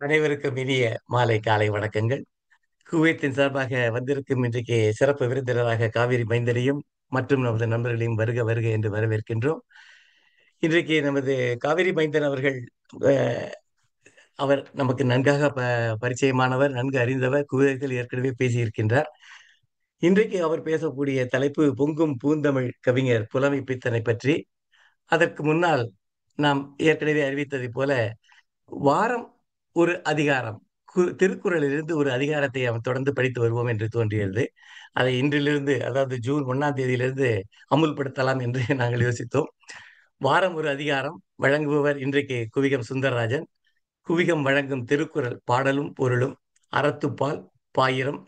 அனைவருக்கும் இனிய மாலை காலை வணக்கங்கள். குவைத்தின் சார்பாக வந்திருக்கும் இன்றைக்கு சிறப்பு விருந்தினராக காவிரி மைந்தரையும் மற்றும் நமது நண்பர்களையும் வருக வருக என்று வரவேற்கின்றோம். இன்றைக்கு நமது காவிரி மைந்தன் அவர்கள் அஹ், அவர் நமக்கு நன்காக பரிச்சயமானவர், நன்கு அறிந்தவர், குவைத்தில் ஏற்கனவே பேசியிருக்கின்றார். இன்றைக்கு அவர் பேசக்கூடிய தலைப்பு பொங்கும் பூந்தமிழ் கவிஞர் புலமை பித்தனை பற்றி. அதற்கு முன்னால் நாம் ஏற்கனவே அறிவித்ததைப் போல வாரம் ஒரு அதிகாரம், திருக்குறளிலிருந்து ஒரு அதிகாரத்தை அவன் தொடர்ந்து படித்து வருவோம் என்று தோன்றியது. அதை இன்றிலிருந்து, அதாவது ஜூன் 1ஆம் தேதியிலிருந்து அமுல்படுத்தலாம் என்று நாங்கள் யோசித்தோம். வாரம் ஒரு அதிகாரம் வழங்குபவர் இன்றைக்கு குவிகம் சுந்தரராஜன். குவிகம் வழங்கும் திருக்குறள் பாடலும் பொருளும், அறத்துப்பால், பாயிரம்,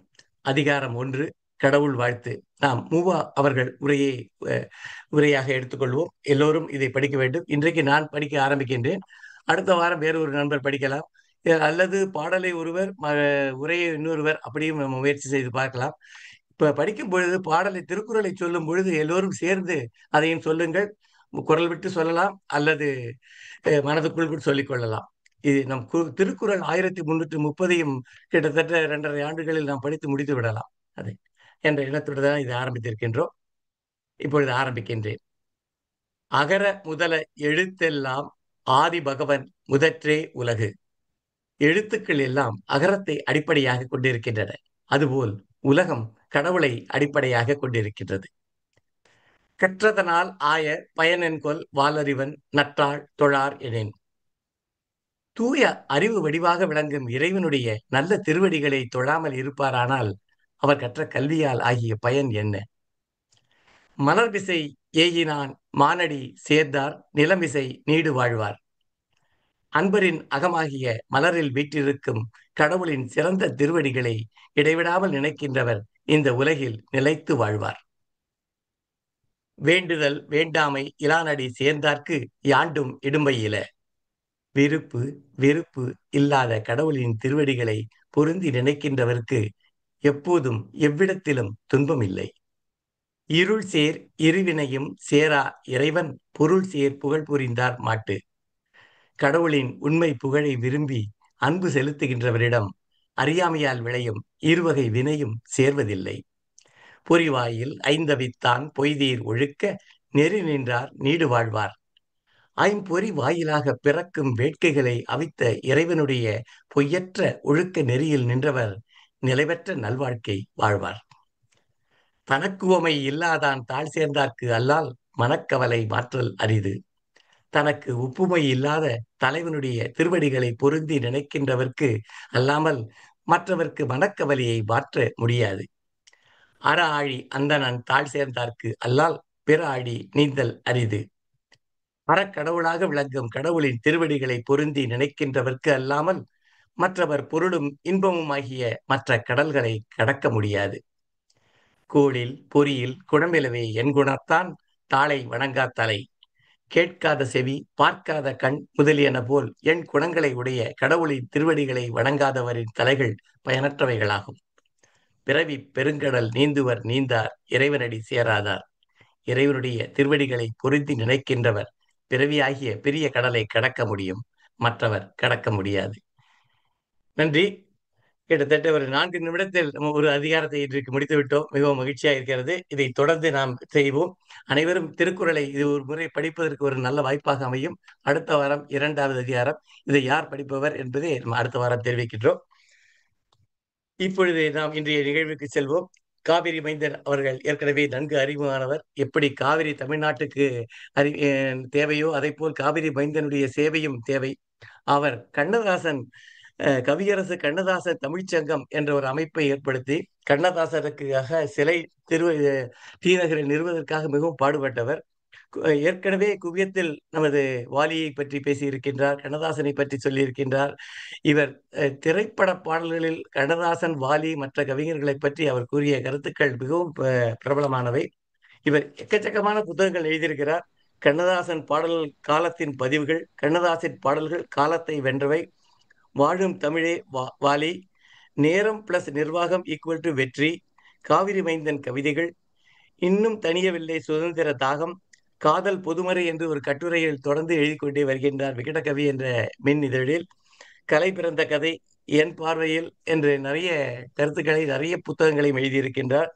அதிகாரம் 1, கடவுள் வாழ்த்து. நாம் மூவா அவர்கள் அஹ், உரையாக எடுத்துக்கொள்வோம். எல்லோரும் இதை படிக்க வேண்டும். இன்றைக்கு நான் படிக்க ஆரம்பிக்கின்றேன். அடுத்த வாரம் வேறு ஒரு நண்பர் படிக்கலாம். அல்லது பாடலை ஒருவர், உரையை இன்னொருவர், அப்படியும் நம்ம முயற்சி செய்து பார்க்கலாம். இப்ப படிக்கும் பொழுது பாடலை, திருக்குறளை சொல்லும் பொழுது எல்லோரும் சேர்ந்து அதையும் சொல்லுங்கள். குரல் விட்டு சொல்லலாம், அல்லது மனதுக்குள் கூட சொல்லிக் கொள்ளலாம். இது நம் திருக்குறள் 1330ஐயும் கிட்டத்தட்ட 2½ ஆண்டுகளில் நாம் படித்து முடித்து விடலாம். அதை என்ற எண்ணத்துடன் தான் இதை ஆரம்பித்திருக்கின்றோம். இப்பொழுது ஆரம்பிக்கின்றேன். அகர முதல எழுத்தெல்லாம் ஆதி பகவன் முதற்றே உலகு. எழுத்துக்கள் எல்லாம் அகரத்தை அடிப்படையாக கொண்டிருக்கின்றன. அதுபோல் உலகம் கடவுளை அடிப்படையாக கொண்டிருக்கின்றது. கற்றதனால் ஆய பயனென்கொல் வாலறிவன் நற்றாள் தொழார் எனின். தூய அறிவு வடிவாக விளங்கும் இறைவனுடைய நல்ல திருவடிகளை தொழாமல் இருப்பாரானால் அவர் கற்ற கல்வியால் ஆகிய பயன் என்ன? மலர்விசை ஏயினான் மானடி சேர்ந்தார் நிலமிசை நீடு வாழ்வார். அன்பரின் அகமாகிய மலரில் வீற்றிருக்கும் கடவுளின் சிறந்த திருவடிகளை இடைவிடாமல் நினைக்கின்றவர் இந்த உலகில் நிலைத்து வாழ்வார். வேண்டுதல் வேண்டாமை இலானடி சேர்ந்தார்க்கு யாண்டும் இடும்பையில. விருப்பு வெறுப்பு இல்லாத கடவுளின் திருவடிகளை பொருந்தி நினைக்கின்றவர்க்கு எப்போதும் எவ்விடத்திலும் துன்பம் இல்லை. இருள் சேர் இருவினையும் சேரா இறைவன் பொருள் சேர் புகழ் புரிந்தார் மாட்டு. கடவுளின் உண்மை புகழை விரும்பி அன்பு செலுத்துகின்றவரிடம் அறியாமையால் விளையும் இருவகை வினையும் சேர்வதில்லை. பொறிவாயில் ஐந்தவித்தான் பொய்தீர் ஒழுக்க நெறி நின்றார் நீடு வாழ்வார். ஐம்பொறி வாயிலாக பிறக்கும் வேட்கைகளை அவித்த இறைவனுடைய பொய்யற்ற ஒழுக்க நெறியில் நின்றவர் நிலைபெற்ற நல்வாழ்க்கை வாழ்வார். தனக்குவமை இல்லாதான் தாழ் சேர்ந்தார்க்கு அல்லால் மனக்கவலை மாற்றல் அரிது. தனக்கு ஒப்புமை இல்லாத தலைவனுடைய திருவடிகளை பொருந்தி நினைக்கின்றவர்க்கு அல்லாமல் மற்றவர்க்கு மனக்கவலையை மாற்ற முடியாது. அற ஆழி அந்தணன் தாழ் சேர்ந்தார்க்கு அல்லால் பிற ஆழி நீந்தல் அரிது. அறக்கடவுளாக விளங்கும் கடவுளின் திருவடிகளை பொருந்தி நினைக்கின்றவர்க்கு அல்லாமல் மற்றவர் பொருளும் இன்பமும் ஆகிய மற்ற கடல்களை கடக்க முடியாது. கோளில் பொறியில் குணமிலவே என் குணத்தான் தாளை வணங்கா தலை. கேட்காத செவி பார்க்காத கண் முதலியன போல் என் குணங்களை உடைய கடவுளின் திருவடிகளை வணங்காதவரின் தலைகள் பயனற்றவைகளாகும். பிறவி பெருங்கடல் நீந்துவர் நீந்தார் இறைவனடி சேராதார். இறைவனுடைய திருவடிகளை பொருந்தி நினைக்கின்றவர் பிறவியாகிய பெரிய கடலை கடக்க முடியும், மற்றவர் கடக்க முடியாது. நன்றி. கிட்டத்தட்ட ஒரு 4 நிமிடத்தில் நம்ம ஒரு அதிகாரத்தை இன்றைக்கு முடித்து விட்டோம். மிகவும் மகிழ்ச்சியாக இருக்கிறது. இதை தொடர்ந்து நாம் செய்வோம். அனைவரும் திருக்குறளை இது ஒரு முறை படிப்பதற்கு ஒரு நல்ல வாய்ப்பாக அமையும். அடுத்த வாரம் 2வது அதிகாரம். இதை யார் படிப்பவர் என்பதை நம்ம அடுத்த வாரம் தெரிவிக்கின்றோம். இப்பொழுது நாம் இன்றைய நிகழ்வுக்கு செல்வோம். காவிரி மைந்தன் அவர்கள் ஏற்கனவே நன்கு அறிமுகமானவர். எப்படி காவிரி தமிழ்நாட்டுக்கு தேவையோ அதை போல் காவிரி மைந்தனுடைய சேவையும் தேவை. அவர் கண்ணதாசன் கவியரசு கண்ணதாசன் தமிழ்ச்சங்கம் என்ற ஒரு அமைப்பை ஏற்படுத்தி கண்ணதாசனுக்காக சிலை தீநகரில் நிறுவதற்காக மிகவும் பாடுபட்டவர். ஏற்கனவே குவியத்தில் நமது வாலியை பற்றி பேசியிருக்கின்றார், கண்ணதாசனை பற்றி சொல்லியிருக்கின்றார். இவர் திரைப்பட பாடல்களில் கண்ணதாசன், வாலி, மற்ற கவிஞர்களை பற்றி அவர் கூறிய கருத்துக்கள் மிகவும் பிரபலமானவை. இவர் எக்கச்சக்கமான புத்தகங்கள் எழுதியிருக்கிறார். கண்ணதாசன் பாடல்கள் காலத்தின் பதிவுகள், கண்ணதாசன் பாடல்கள் காலத்தை வென்றவை, வாழும் தமிழே வாலி, நேரம் பிளஸ் நிர்வாகம் ஈக்குவல் டு வெற்றி, காவிரி மைந்தன் கவிதைகள், இன்னும் தனியவில்லை சுதந்திர தாகம், காதல் பொதுமறை என்று ஒரு கட்டுரையில் தொடர்ந்து எழுதி கொண்டே வருகின்றார் விகடகவி என்ற மின் இதழில். கலை பிறந்த கதை, என் பார்வையில் என்று நிறைய கருத்துக்களை, நிறைய புத்தகங்களையும் எழுதியிருக்கின்றார்.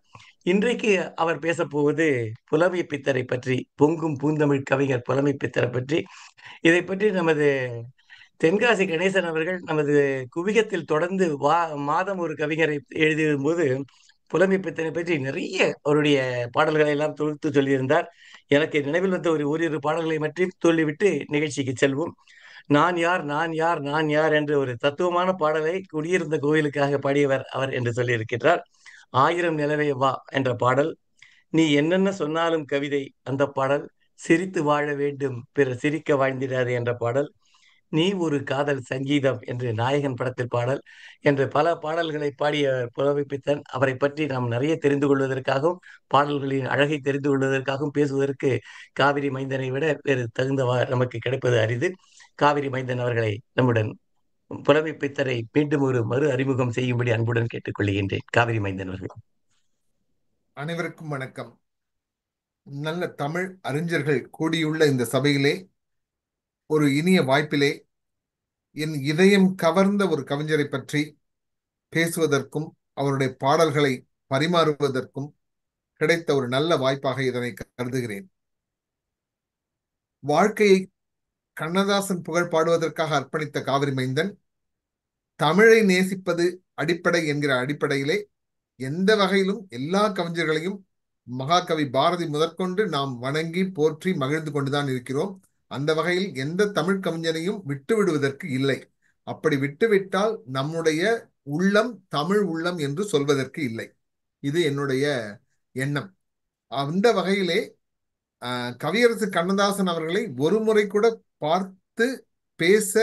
இன்றைக்கு அவர் பேசப்போவது புலமை பித்தரை பற்றி, பொங்கும் பூந்தமிழ் கவிஞர் புலமை பித்தரை பற்றி. இதை பற்றி நமது தென்காசி கணேசன் அவர்கள் நமது குவியத்தில் தொடர்ந்து மாதம் ஒரு கவிஞரை எழுதியும் போது புலமை பித்தனை பற்றி நிறைய அவருடைய பாடல்களை எல்லாம் தொகுத்து சொல்லியிருந்தார். எனக்கு நினைவில் வந்த ஒரு ஓரிரு பாடல்களை மட்டும் சொல்லிவிட்டு நிகழ்ச்சிக்கு செல்வோம். நான் யார், நான் யார், நான் யார் என்ற ஒரு தத்துவமான பாடலை குடியிருந்த கோயிலுக்காக பாடியவர் அவர் என்று சொல்லியிருக்கிறார். ஆயிரம் நிலவே வா என்ற பாடல், நீ என்னென்ன சொன்னாலும் கவிதை அந்த பாடல், சிரித்து வாழ வேண்டும் பிறர் சிரிக்க வாழ்ந்திடாது என்ற பாடல், நீ ஒரு காதல் சங்கீதம் என்று நாயகன் படத்தில் பாடல் என்று பல பாடல்களை பாடிய புலமை பித்தன். அவரை பற்றி நாம் நிறைய தெரிந்து கொள்வதற்காகவும் பாடல்களின் அழகை தெரிந்து கொள்வதற்காகவும் பேசுவதற்கு காவிரி மைந்தனை விட வேறு தகுந்த நமக்கு கிடைப்பது அரிது. காவிரி மைந்தன் அவர்களை நம்முடன் புலமை பித்தரை மீண்டும் ஒரு மறு அறிமுகம் செய்யும்படி அன்புடன் கேட்டுக்கொள்கின்றேன். காவிரி மைந்தன் அவர்கள். அனைவருக்கும் வணக்கம். நல்ல தமிழ் அறிஞர்கள் கூடியுள்ள இந்த சபையிலே, ஒரு இனிய வாய்ப்பிலே என் இதயம் கவர்ந்த ஒரு கவிஞரை பற்றி பேசுவதற்கும் அவருடைய பாடல்களை பரிமாறுவதற்கும் கிடைத்த ஒரு நல்ல வாய்ப்பாக இதனை கருதுகிறேன். வாழ்க்கையை கண்ணதாசன் புகழ் பாடுவதற்காக அர்ப்பணித்த காவிரி மைந்தன் தமிழை நேசிப்பது அடிப்படை என்கிற அடிப்படையிலே எந்த வகையிலும் எல்லா கவிஞர்களையும் மகாகவி பாரதி முதற்கொண்டு நாம் வணங்கி போற்றி மகிழ்ந்து கொண்டுதான் இருக்கிறோம். அந்த வகையில் எந்த தமிழ் கவிஞனையும் விட்டு விடுவதற்கு இல்லை. அப்படி விட்டுவிட்டால் நம்முடைய உள்ளம் தமிழ் உள்ளம் என்று சொல்வதற்கு இல்லை. இது என்னுடைய எண்ணம். அந்த வகையிலே கவியரசு கண்ணதாசன் அவர்களை ஒரு முறை கூட பார்த்து பேச,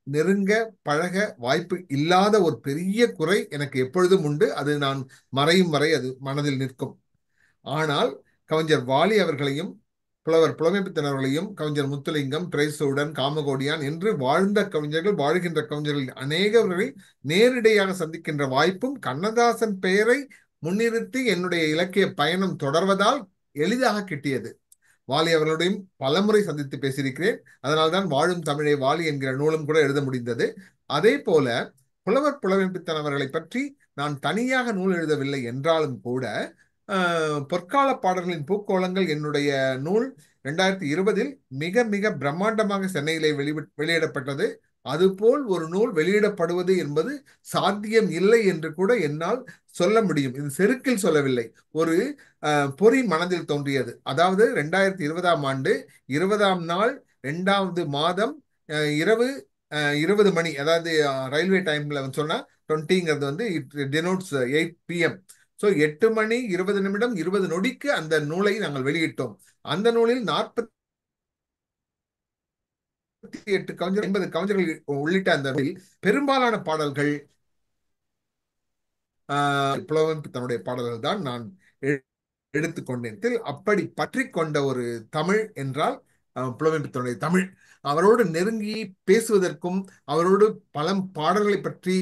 நெருங்க, பழக வாய்ப்பு இல்லாத ஒரு பெரிய குறை எனக்கு எப்பொழுதும் உண்டு. அது நான் மறையும் வரை அது மனதில் நிற்கும். ஆனால் கவிஞர் வாலி அவர்களையும் புலவர் புலமைப்பித்தன் அவர்களையும் கவிஞர் முத்துலிங்கம், பிரைசூடன், காமகோடியான் என்று வாழ்ந்த கவிஞர்கள், வாழ்கின்ற கவிஞர்கள் அநேகவர்களை நேரிடையாக சந்திக்கின்ற வாய்ப்பும் கண்ணதாசன் பெயரை முன்னிறுத்தி என்னுடைய இலக்கிய பயணம் தொடர்வதால் எளிதாக கிட்டியது. வாலி அவர்களோடையும் பலமுறை சந்தித்து பேசியிருக்கிறேன். அதனால்தான் வாழும் தமிழை வாலி என்கிற நூலும் கூட எழுத முடிந்தது. அதே போல புலவர் புலமைப்பித்தன் அவர்களை பற்றி நான் தனியாக நூல் எழுதவில்லை என்றாலும் கூட பொற்கால பாடல்களின் பூக்கோளங்கள் என்னுடைய நூல் 2020 மிக மிக பிரம்மாண்டமாக சென்னையிலே வெளியிடப்பட்டது. அதுபோல் ஒரு நூல் வெளியிடப்படுவது என்பது சாத்தியம் இல்லை என்று கூட என்னால் சொல்ல முடியும். இது செருக்கில் சொல்லவில்லை, ஒரு பொறி மனதில் தோன்றியது. அதாவது 2020ஆம் ஆண்டு 20ஆம் நாள் 2வது மாதம் இரவு 20 மணி, அதாவது ரயில்வே டைம்ல சொன்னா 20ங்கிறது இட் டெனோட்ஸ் 8 PM. ஸோ 8 மணி 20 நிமிடம் 20 நொடிக்கு அந்த நூலை நாங்கள் வெளியிட்டோம். அந்த நூலில் 48 கவிஞர்கள், 50 கவிஞர்கள் உள்ளிட்ட அந்த நூலில் பெரும்பாலான பாடல்கள் புலமைப்பித்தனுடைய பாடல்கள் தான் நான் எடுத்துக்கொண்டேன். அப்படி பற்றி கொண்ட ஒரு தமிழ் என்றால் புலமைப்பித்தனுடைய தமிழ். அவரோடு நெருங்கி பேசுவதற்கும் அவரோடு பல பாடல்களை பற்றி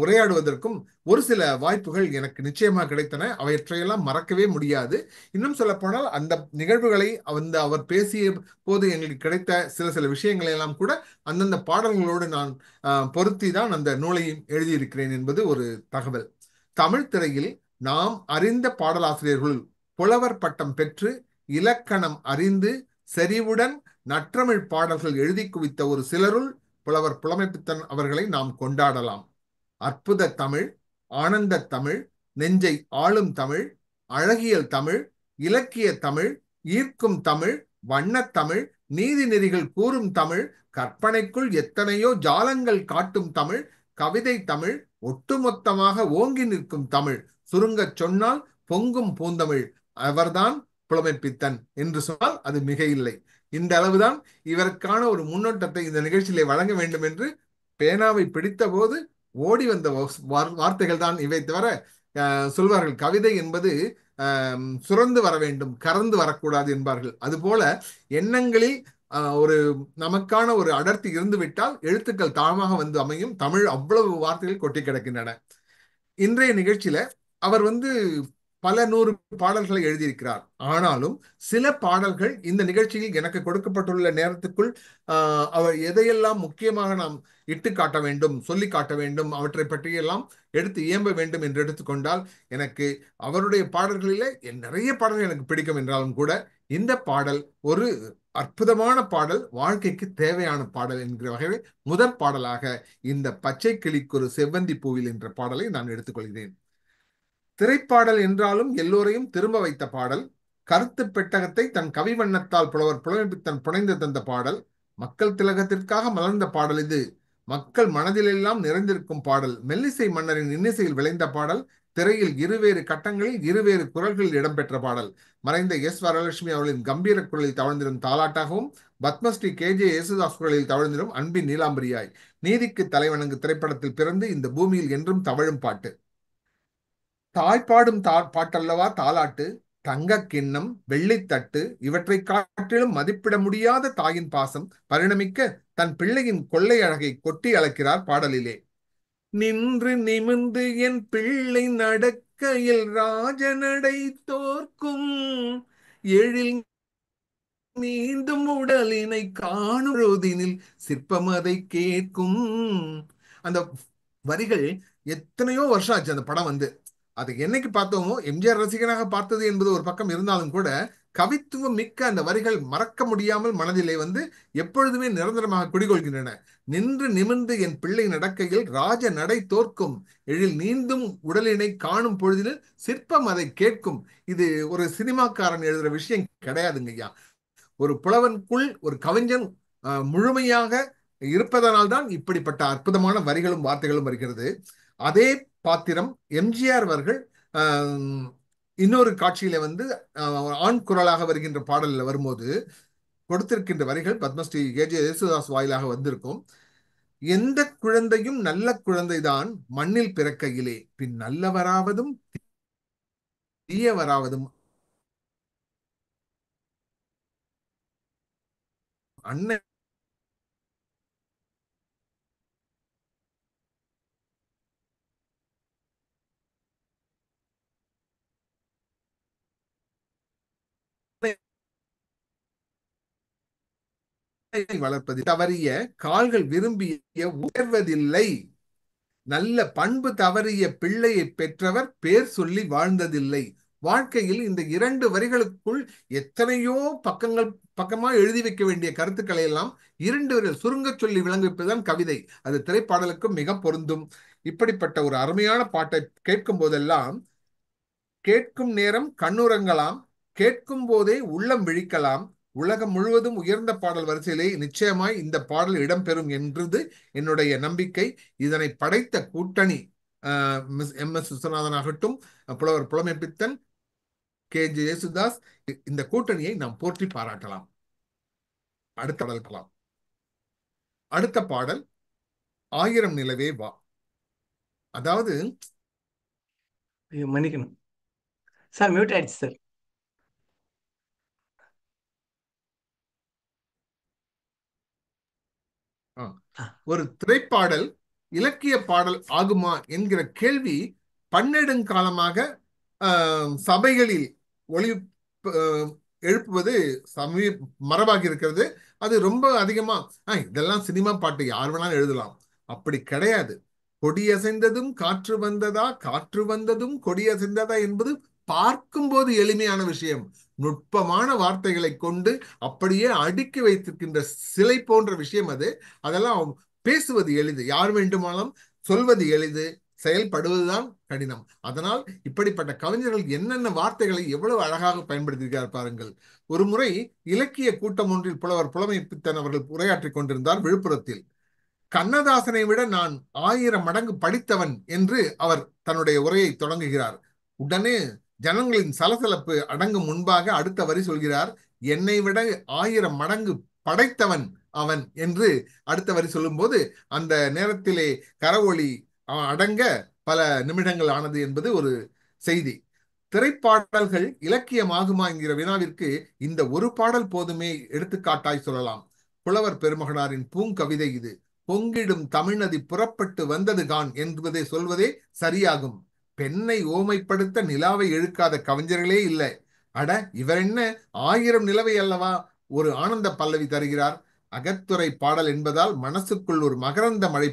உரையாடுவதற்கும் ஒரு சில வாய்ப்புகள் எனக்கு நிச்சயமாக கிடைத்தன. அவற்றையெல்லாம் மறக்கவே முடியாது. இன்னும் சொல்ல போனால் அந்த நிகழ்வுகளை அவர் பேசிய போது எங்களுக்கு கிடைத்த சில விஷயங்களை எல்லாம் கூட அந்தந்த பாடல்களோடு நான் பொருத்தி தான் அந்த நூலையும் எழுதியிருக்கிறேன் என்பது ஒரு தகவல். தமிழ் திரையில் நாம் அறிந்த பாடலாசிரியர்கள் புலவர் பட்டம் பெற்று இலக்கணம் அறிந்து செறிவுடன் நற்றமிழ் பாடல்கள் எழுதி குவித்த ஒரு சிலருள் புலவர் புலமைப்பித்தன் அவர்களை நாம் கொண்டாடலாம். அற்புத தமிழ், ஆனந்த தமிழ், நெஞ்சை ஆளும் தமிழ், அழகியல் தமிழ், இலக்கிய தமிழ், ஈர்க்கும் தமிழ், வண்ணத்தமிழ், நீதி நெறிகள் கூறும் தமிழ், கற்பனைக்குள் எத்தனையோ ஜாலங்கள் காட்டும் தமிழ், கவிதை தமிழ், ஒட்டுமொத்தமாக ஓங்கி நிற்கும் தமிழ், சுருங்க சொன்னால் பொங்கும் பூந்தமிழ், அவர்தான் புலமைப்பித்தன் என்று சொன்னால் அது மிக இல்லை. இந்த அளவுதான் இவருக்கான ஒரு முன்னோட்டத்தை இந்த நிகழ்ச்சியிலே வழங்க வேண்டும் என்று பேனாவை பிடித்த போது ஓடி வந்த வார்த்தைகள் தான் இவை. தவிர சொல்வார்கள், கவிதை என்பது சுரந்து வர வேண்டும், கறந்து வரக்கூடாது என்பார்கள். அதுபோல எண்ணங்களில் ஒரு நமக்கான ஒரு அடர்த்தி இருந்து விட்டால் எழுத்துக்கள் தாமாக வந்து அமையும். தமிழ் அவ்வளவு வார்த்தைகள் கொட்டி கிடக்கின்றன. இன்றைய நிகழ்ச்சியில அவர் பல நூறு பாடல்களை எழுதியிருக்கிறார். ஆனாலும் சில பாடல்கள் இந்த நிகழ்ச்சியில் எனக்கு கொடுக்கப்பட்டுள்ள நேரத்துக்குள் அவர் எதையெல்லாம் முக்கியமாக நாம் இட்டு காட்ட வேண்டும், சொல்லி காட்ட வேண்டும், அவற்றை பற்றியெல்லாம் எடுத்து இயம்ப வேண்டும் என்று எடுத்துக்கொண்டால், எனக்கு அவருடைய பாடல்களிலே நிறைய பாடல்கள் எனக்கு பிடிக்கும் என்றாலும் கூட இந்த பாடல் ஒரு அற்புதமான பாடல், வாழ்க்கைக்கு தேவையான பாடல் என்கிற வகையில் முதற் பாடலாக இந்த பச்சை கிளிக்கு ஒரு செவ்வந்தி பூவில் என்ற பாடலை நான் எடுத்துக்கொள்கிறேன். திரைப்பாடல் என்றாலும் எல்லோரையும் திரும்ப வைத்த பாடல், கருத்து பெட்டகத்தை தன் கவி வண்ணத்தால் புலவர் புலமைப்பித்தன் புனைந்து தந்த பாடல், மக்கள் திலகத்திற்காக மலர்ந்த பாடல் இது. மக்கள் மனதிலெல்லாம் நிறைந்திருக்கும் பாடல், மெல்லிசை மன்னரின் இன்னிசையில் விளைந்த பாடல், திரையில் இருவேறு கட்டங்களில் இருவேறு குரல்களில் இடம்பெற்ற பாடல். மறைந்த எஸ் வரலட்சுமி அவர்களின் கம்பீர குரலில் தவழ்ந்திடும் தாலாட்டாகவும், பத்மஸ்ரீ கே.ஜே. யேசுதாஸ் குரலில் தவழ்ந்திடும் அன்பின் நீலாம்பரியாய். நீதிக்கு தலைவணங்கு திரைப்படத்தில் பிறந்து இந்த பூமியில் என்றும் தவழும் பாட்டு. தாய்ப்பாடும் பாட்டல்லவா தாலாட்டு, தங்க கிண்ணம், வெள்ளித்தட்டு, இவற்றை காட்டிலும் மதிப்பிட முடியாத தாயின் பாசம் பரிணமிக்க தன் பிள்ளையின் கொள்ளை அழகை கொட்டி அளக்கிறார் பாடலிலே. நின்று நிமிர்ந்து என் பிள்ளை நடக்கையில் ராஜநடை தோற்கும், எழில் மீண்டும் உடலினை காணுதினில் சிற்பம் அதை கேட்கும். அந்த வரிகள் எத்தனையோ வருஷம் ஆச்சு அந்த படம் வந்து. அதை என்னைக்கு பார்த்தோமோ, எம்ஜிஆர் ரசிகனாக பார்த்தது என்பது ஒரு பக்கம் இருந்தாலும் கூட, கவித்துவம் மிக்க அந்த வரிகள் மறக்க முடியாமல் மனதிலே வந்து எப்பொழுதுமே நிரந்தரமாக குடிகொள்கின்றன. நின்று நிமிர்ந்து என் பிள்ளை நடக்கையில் ராஜ நடை தோற்கும், எழில் நீந்தும் உடலினை காணும் பொழுதில் சிற்பம் அதை கேட்கும். இது ஒரு சினிமாக்காரன் எழுதுற விஷயம் கிடையாதுங்க ஐயா. ஒரு புலவனுக்குள் ஒரு கவிஞன் முழுமையாக இருப்பதனால்தான் இப்படிப்பட்ட அற்புதமான வரிகளும் வார்த்தைகளும் வருகிறது. அதே பாத்திரம் எம்ஜிஆர் அவர்கள் இன்னொரு காட்சியில வந்து ஆண் குரலாக வருகின்ற பாடலில் வரும்போது கொடுத்திருக்கின்ற வரிகள் பத்மஸ்ரீ கே.ஜே. யேசுதாஸ் வாயிலாக வந்திருக்கும். எந்த குழந்தையும் நல்ல குழந்தைதான் மண்ணில் பிறக்கையிலே, பின் நல்லவராவதும் தீயவராவதும் அன்னை வளர்ப்பது தவறிய கால்கள் விரும்பிய உயர்வதில்லை, நல்ல பண்பு தவறிய பிள்ளையை பெற்றவர் பேர் சொல்லி வாழ்ந்ததில்லை. வாழ்க்கையில் இந்த இரண்டு வரிகளுக்குள் எத்தனையோ பக்கமா எழுதி வைக்க வேண்டிய கருத்துக்களை எல்லாம் இரண்டு வரிகள் சுருங்க சொல்லி விளங்குவதுதான் கவிதை. அது திரைப்பாடலுக்கும் மிக பொருந்தும். இப்படிப்பட்ட ஒரு அருமையான பாட்டை கேட்கும் போதெல்லாம், கேட்கும் நேரம் கண்ணுறங்கலாம், கேட்கும் போதே உள்ளம் விழிக்கலாம், உலகம் முழுவதும் உயர்ந்த பாடல் வரிசையிலே நிச்சயமாய் இந்த பாடல் இடம்பெறும் என்றது என்னுடைய நம்பிக்கை. இதனை படைத்த கூட்டணி எம்.எஸ். விஸ்வநாதன் ஆகட்டும், புலவர் புலமைப்பித்தன், கே.ஜே. யேசுதாஸ், இந்த கூட்டணியை நாம் போற்றி பாராட்டலாம். அடுத்த பாடல் ஆயிரம் நிலவே வா. அதாவது மன்னிக்கணும் சார், மியூட் ஆயிடுச்சு சார். ஒரு திரைப்பாடல் இலக்கிய பாடல் ஆகுமா என்கிற கேள்வி பன்னெடுங்காலமாக சபைகளில் ஒளி எழுப்புவது மரபாகி இருக்கிறது. அது ரொம்ப அதிகமா இதெல்லாம் சினிமா பாட்டு யார் வேணாலும் எழுதலாம், அப்படி கிடையாது. கொடியசைந்ததும் காற்று வந்ததா, காற்று வந்ததும் கொடியசைந்ததா என்பது பார்க்கும்போது எளிமையான விஷயம். நுட்பமான வார்த்தைகளை கொண்டு அப்படியே அடுக்கி வைத்திருக்கின்ற சிலை போன்ற விஷயம் அது. அதெல்லாம் பேசுவது எளிது, யார் வேண்டுமானாலும் சொல்வது எளிது, செயல்படுவதுதான் கடினம். அதனால் இப்படிப்பட்ட கவிஞர்கள் என்னென்ன வார்த்தைகளை எவ்வளவு அழகாக பயன்படுத்தியிருக்கிறார் பாருங்கள். ஒரு முறை இலக்கிய கூட்டம் ஒன்றில் புலவர் புலமைப்பித்தன் அவர்கள் உரையாற்றிக் கொண்டிருந்தார் விழுப்புரத்தில். கண்ணதாசனை விட நான் 1000 மடங்கு படித்தவன் என்று அவர் தன்னுடைய உரையை தொடங்குகிறார். உடனே ஜனங்களின் சலசலப்பு அடங்கும் முன்பாக அடுத்த வரி சொல்கிறார், என்னை விட 1000 மடங்கு படைத்தவன் அவன் என்று அடுத்த வரி சொல்லும் போது அந்த நேரத்திலே கரவொளி அடங்க பல நிமிடங்கள் ஆனது என்பது ஒரு செய்தி. திரைப்பாடல்கள் இலக்கியமாகுமா என்கிற வினாவிற்கு இந்த ஒரு பாடல் போதுமே எடுத்துக்காட்டாய் சொல்லலாம். புலவர் பெருமகனாரின் பூங்கவிதை இது. பொங்கிடும் தமிழ்நதி புறப்பட்டு வந்தது கான் என்பதை சொல்வதே சரியாகும். பெண்ணை ஓமைப்படுத்த நிலாவை இழுக்காத கவிஞர்களே இல்லை. அட, இவர் என்ன 1000 நிலவை அல்லவா ஒரு ஆனந்த பல்லவி தருகிறார். அகத்துறை பாடல் என்பதால் மனசுக்குள் ஒரு மகரந்த மழை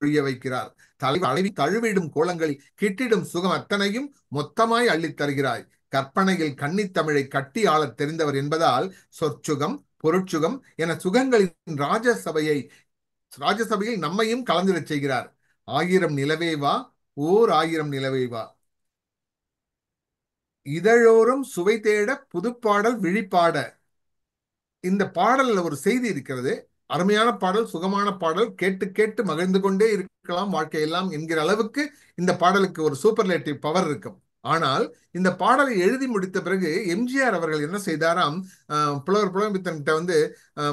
பொழிய வைக்கிறார். தலைவர் அளவி தழுவிடும் கோலங்களில் கிட்டிடும் சுகம் அத்தனையும் மொத்தமாய் அள்ளித் தருகிறாய். கற்பனையில் கன்னித்தமிழை கட்டி ஆளத் தெரிந்தவர் என்பதால் சொற்சுகம், பொருட்சுகம் என சுகங்களின் ராஜசபையில் நம்மையும் கலந்துடச் செய்கிறார். 1000 நிலவே வா, ஓர் 1000 நிலவே வா, இதழோறும் சுவை தேட புதுப்பாடல் விழிப்பாட. இந்த பாடல்ல ஒரு செய்தி இருக்கிறது. அருமையான பாடல், சுகமான பாடல், கேட்டு கேட்டு மகிழ்ந்து கொண்டே இருக்கலாம் வாழ்க்கையெல்லாம் என்கிற அளவுக்கு இந்த பாடலுக்கு ஒரு சூப்பர்லேட்டிவ் பவர் இருக்கும். ஆனால் இந்த பாடலை எழுதி முடித்த பிறகு எம்ஜிஆர் அவர்கள் என்ன செய்தாராம், புலவர் புலம்பித்தன்கிட்ட வந்து,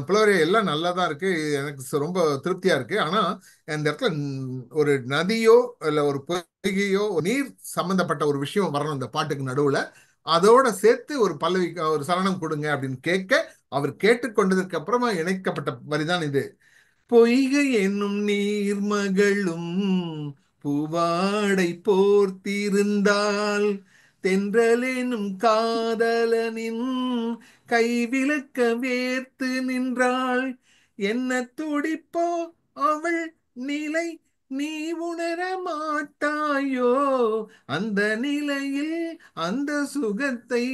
புலவரே எல்லாம் நல்லா தான் இருக்கு, எனக்கு ரொம்ப திருப்தியா இருக்கு, ஆனா இந்த இடத்துல ஒரு நதியோ இல்ல ஒரு பொய்கையோ நீர் சம்பந்தப்பட்ட ஒரு விஷயம் வரணும் இந்த பாட்டுக்கு நடுவுல, அதோட சேர்த்து ஒரு பல்லவி ஒரு சரணம் கொடுங்க அப்படின்னு கேட்க, அவர் கேட்டுக்கொண்டதற்கு அப்புறமா இணைக்கப்பட்ட வரிதான் இது. பொய்கை என்னும் நீர்மகளும் பூவாடை போர்த்திருந்தால் தென்றலெனும் காதலனின் கைவிலக்க வேர்த்து நின்றாள். என்ன துடிப்போ அவள் நிலை நீ உணர மாட்டாயோ, அந்த நிலையில் அந்த சுகத்தை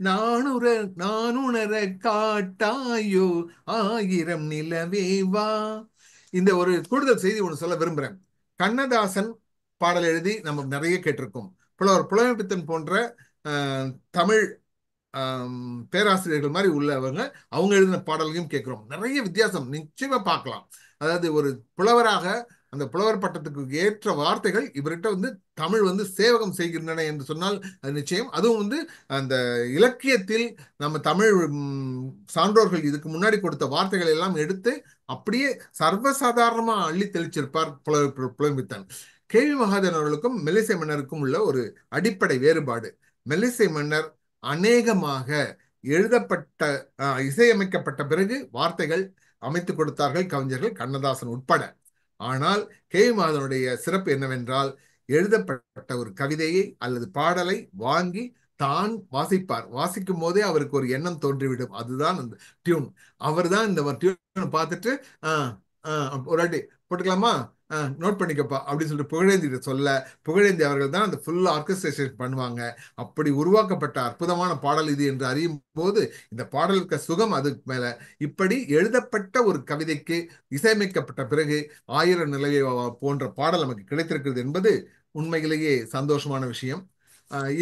நான் உணர காட்டாயோ, 1000 நிலவே வா. இந்த ஒரு கூடுதல் செய்தி ஒன்று சொல்ல விரும்புறேன். கண்ணதாசன் பாடல் எழுதி நம்ம நிறைய கேட்டிருக்கோம். புலவர் புலமைப்பித்தன் போன்ற தமிழ் பேராசிரியர்கள் மாதிரி உள்ளவங்க அவங்க எழுதின பாடல்களையும் கேட்கிறோம். நிறைய வித்தியாசம் நிச்சயமா பார்க்கலாம். அதாவது ஒரு புலவராக அந்த புலவர் பட்டத்துக்கு ஏற்ற வார்த்தைகள் இவர்கிட்ட வந்து தமிழ் வந்து சேவகம் செய்கின்றன என்று சொன்னால் அது நிச்சயம். அதுவும் வந்து அந்த இலக்கியத்தில் நம்ம தமிழ் சான்றோர்கள் இதுக்கு முன்னாடி கொடுத்த வார்த்தைகள் எல்லாம் எடுத்து அப்படியே சர்வசாதாரணமா அள்ளி தெளிச்சிருப்பார் புலம்பித்தன். கேவி மகாதேவன் அவர்களுக்கும் மெல்லிசை மன்னருக்கும் உள்ள ஒரு அடிப்படை வேறுபாடு, மெல்லிசை மன்னர் அநேகமாக எழுதப்பட்ட இசையமைக்கப்பட்ட பிறகு வார்த்தைகள் அமைத்து கொடுத்தார்கள் கவிஞர்கள், கண்ணதாசன் உட்பட. ஆனால் கே மாதனுடைய சிறப்பு என்னவென்றால், எழுதப்பட்ட ஒரு கவிதையை அல்லது பாடலை வாங்கி தான் வாசிப்பார். வாசிக்கும் போதே அவருக்கு ஒரு எண்ணம் தோன்றிவிடும், அதுதான் அந்த டியூன். அவர் தான் இந்த டியூன் பார்த்துட்டு ஒரு வாட்டி போட்டுக்கலாமா, நோட் பண்ணிக்கப்பா அப்படின்னு சொல்லிட்டு புகழேந்தி சொல்ல, புகழேந்தி அவர்கள் தான் அந்த ஃபுல் ஆர்கெஸ்ட்ரேஷன் பண்ணுவாங்க. அப்படி உருவாக்கப்பட்ட அற்புதமான பாடல் இது என்று அறியும் போது இந்த பாடலுக்கு சுகம் அதுக்கு மேல. இப்படி எழுதப்பட்ட ஒரு கவிதைக்கு இசையமைக்கப்பட்ட பிறகு 1000 நிலவே போன்ற பாடல் நமக்கு கிடைத்திருக்கிறது என்பது உண்மையிலேயே சந்தோஷமான விஷயம்.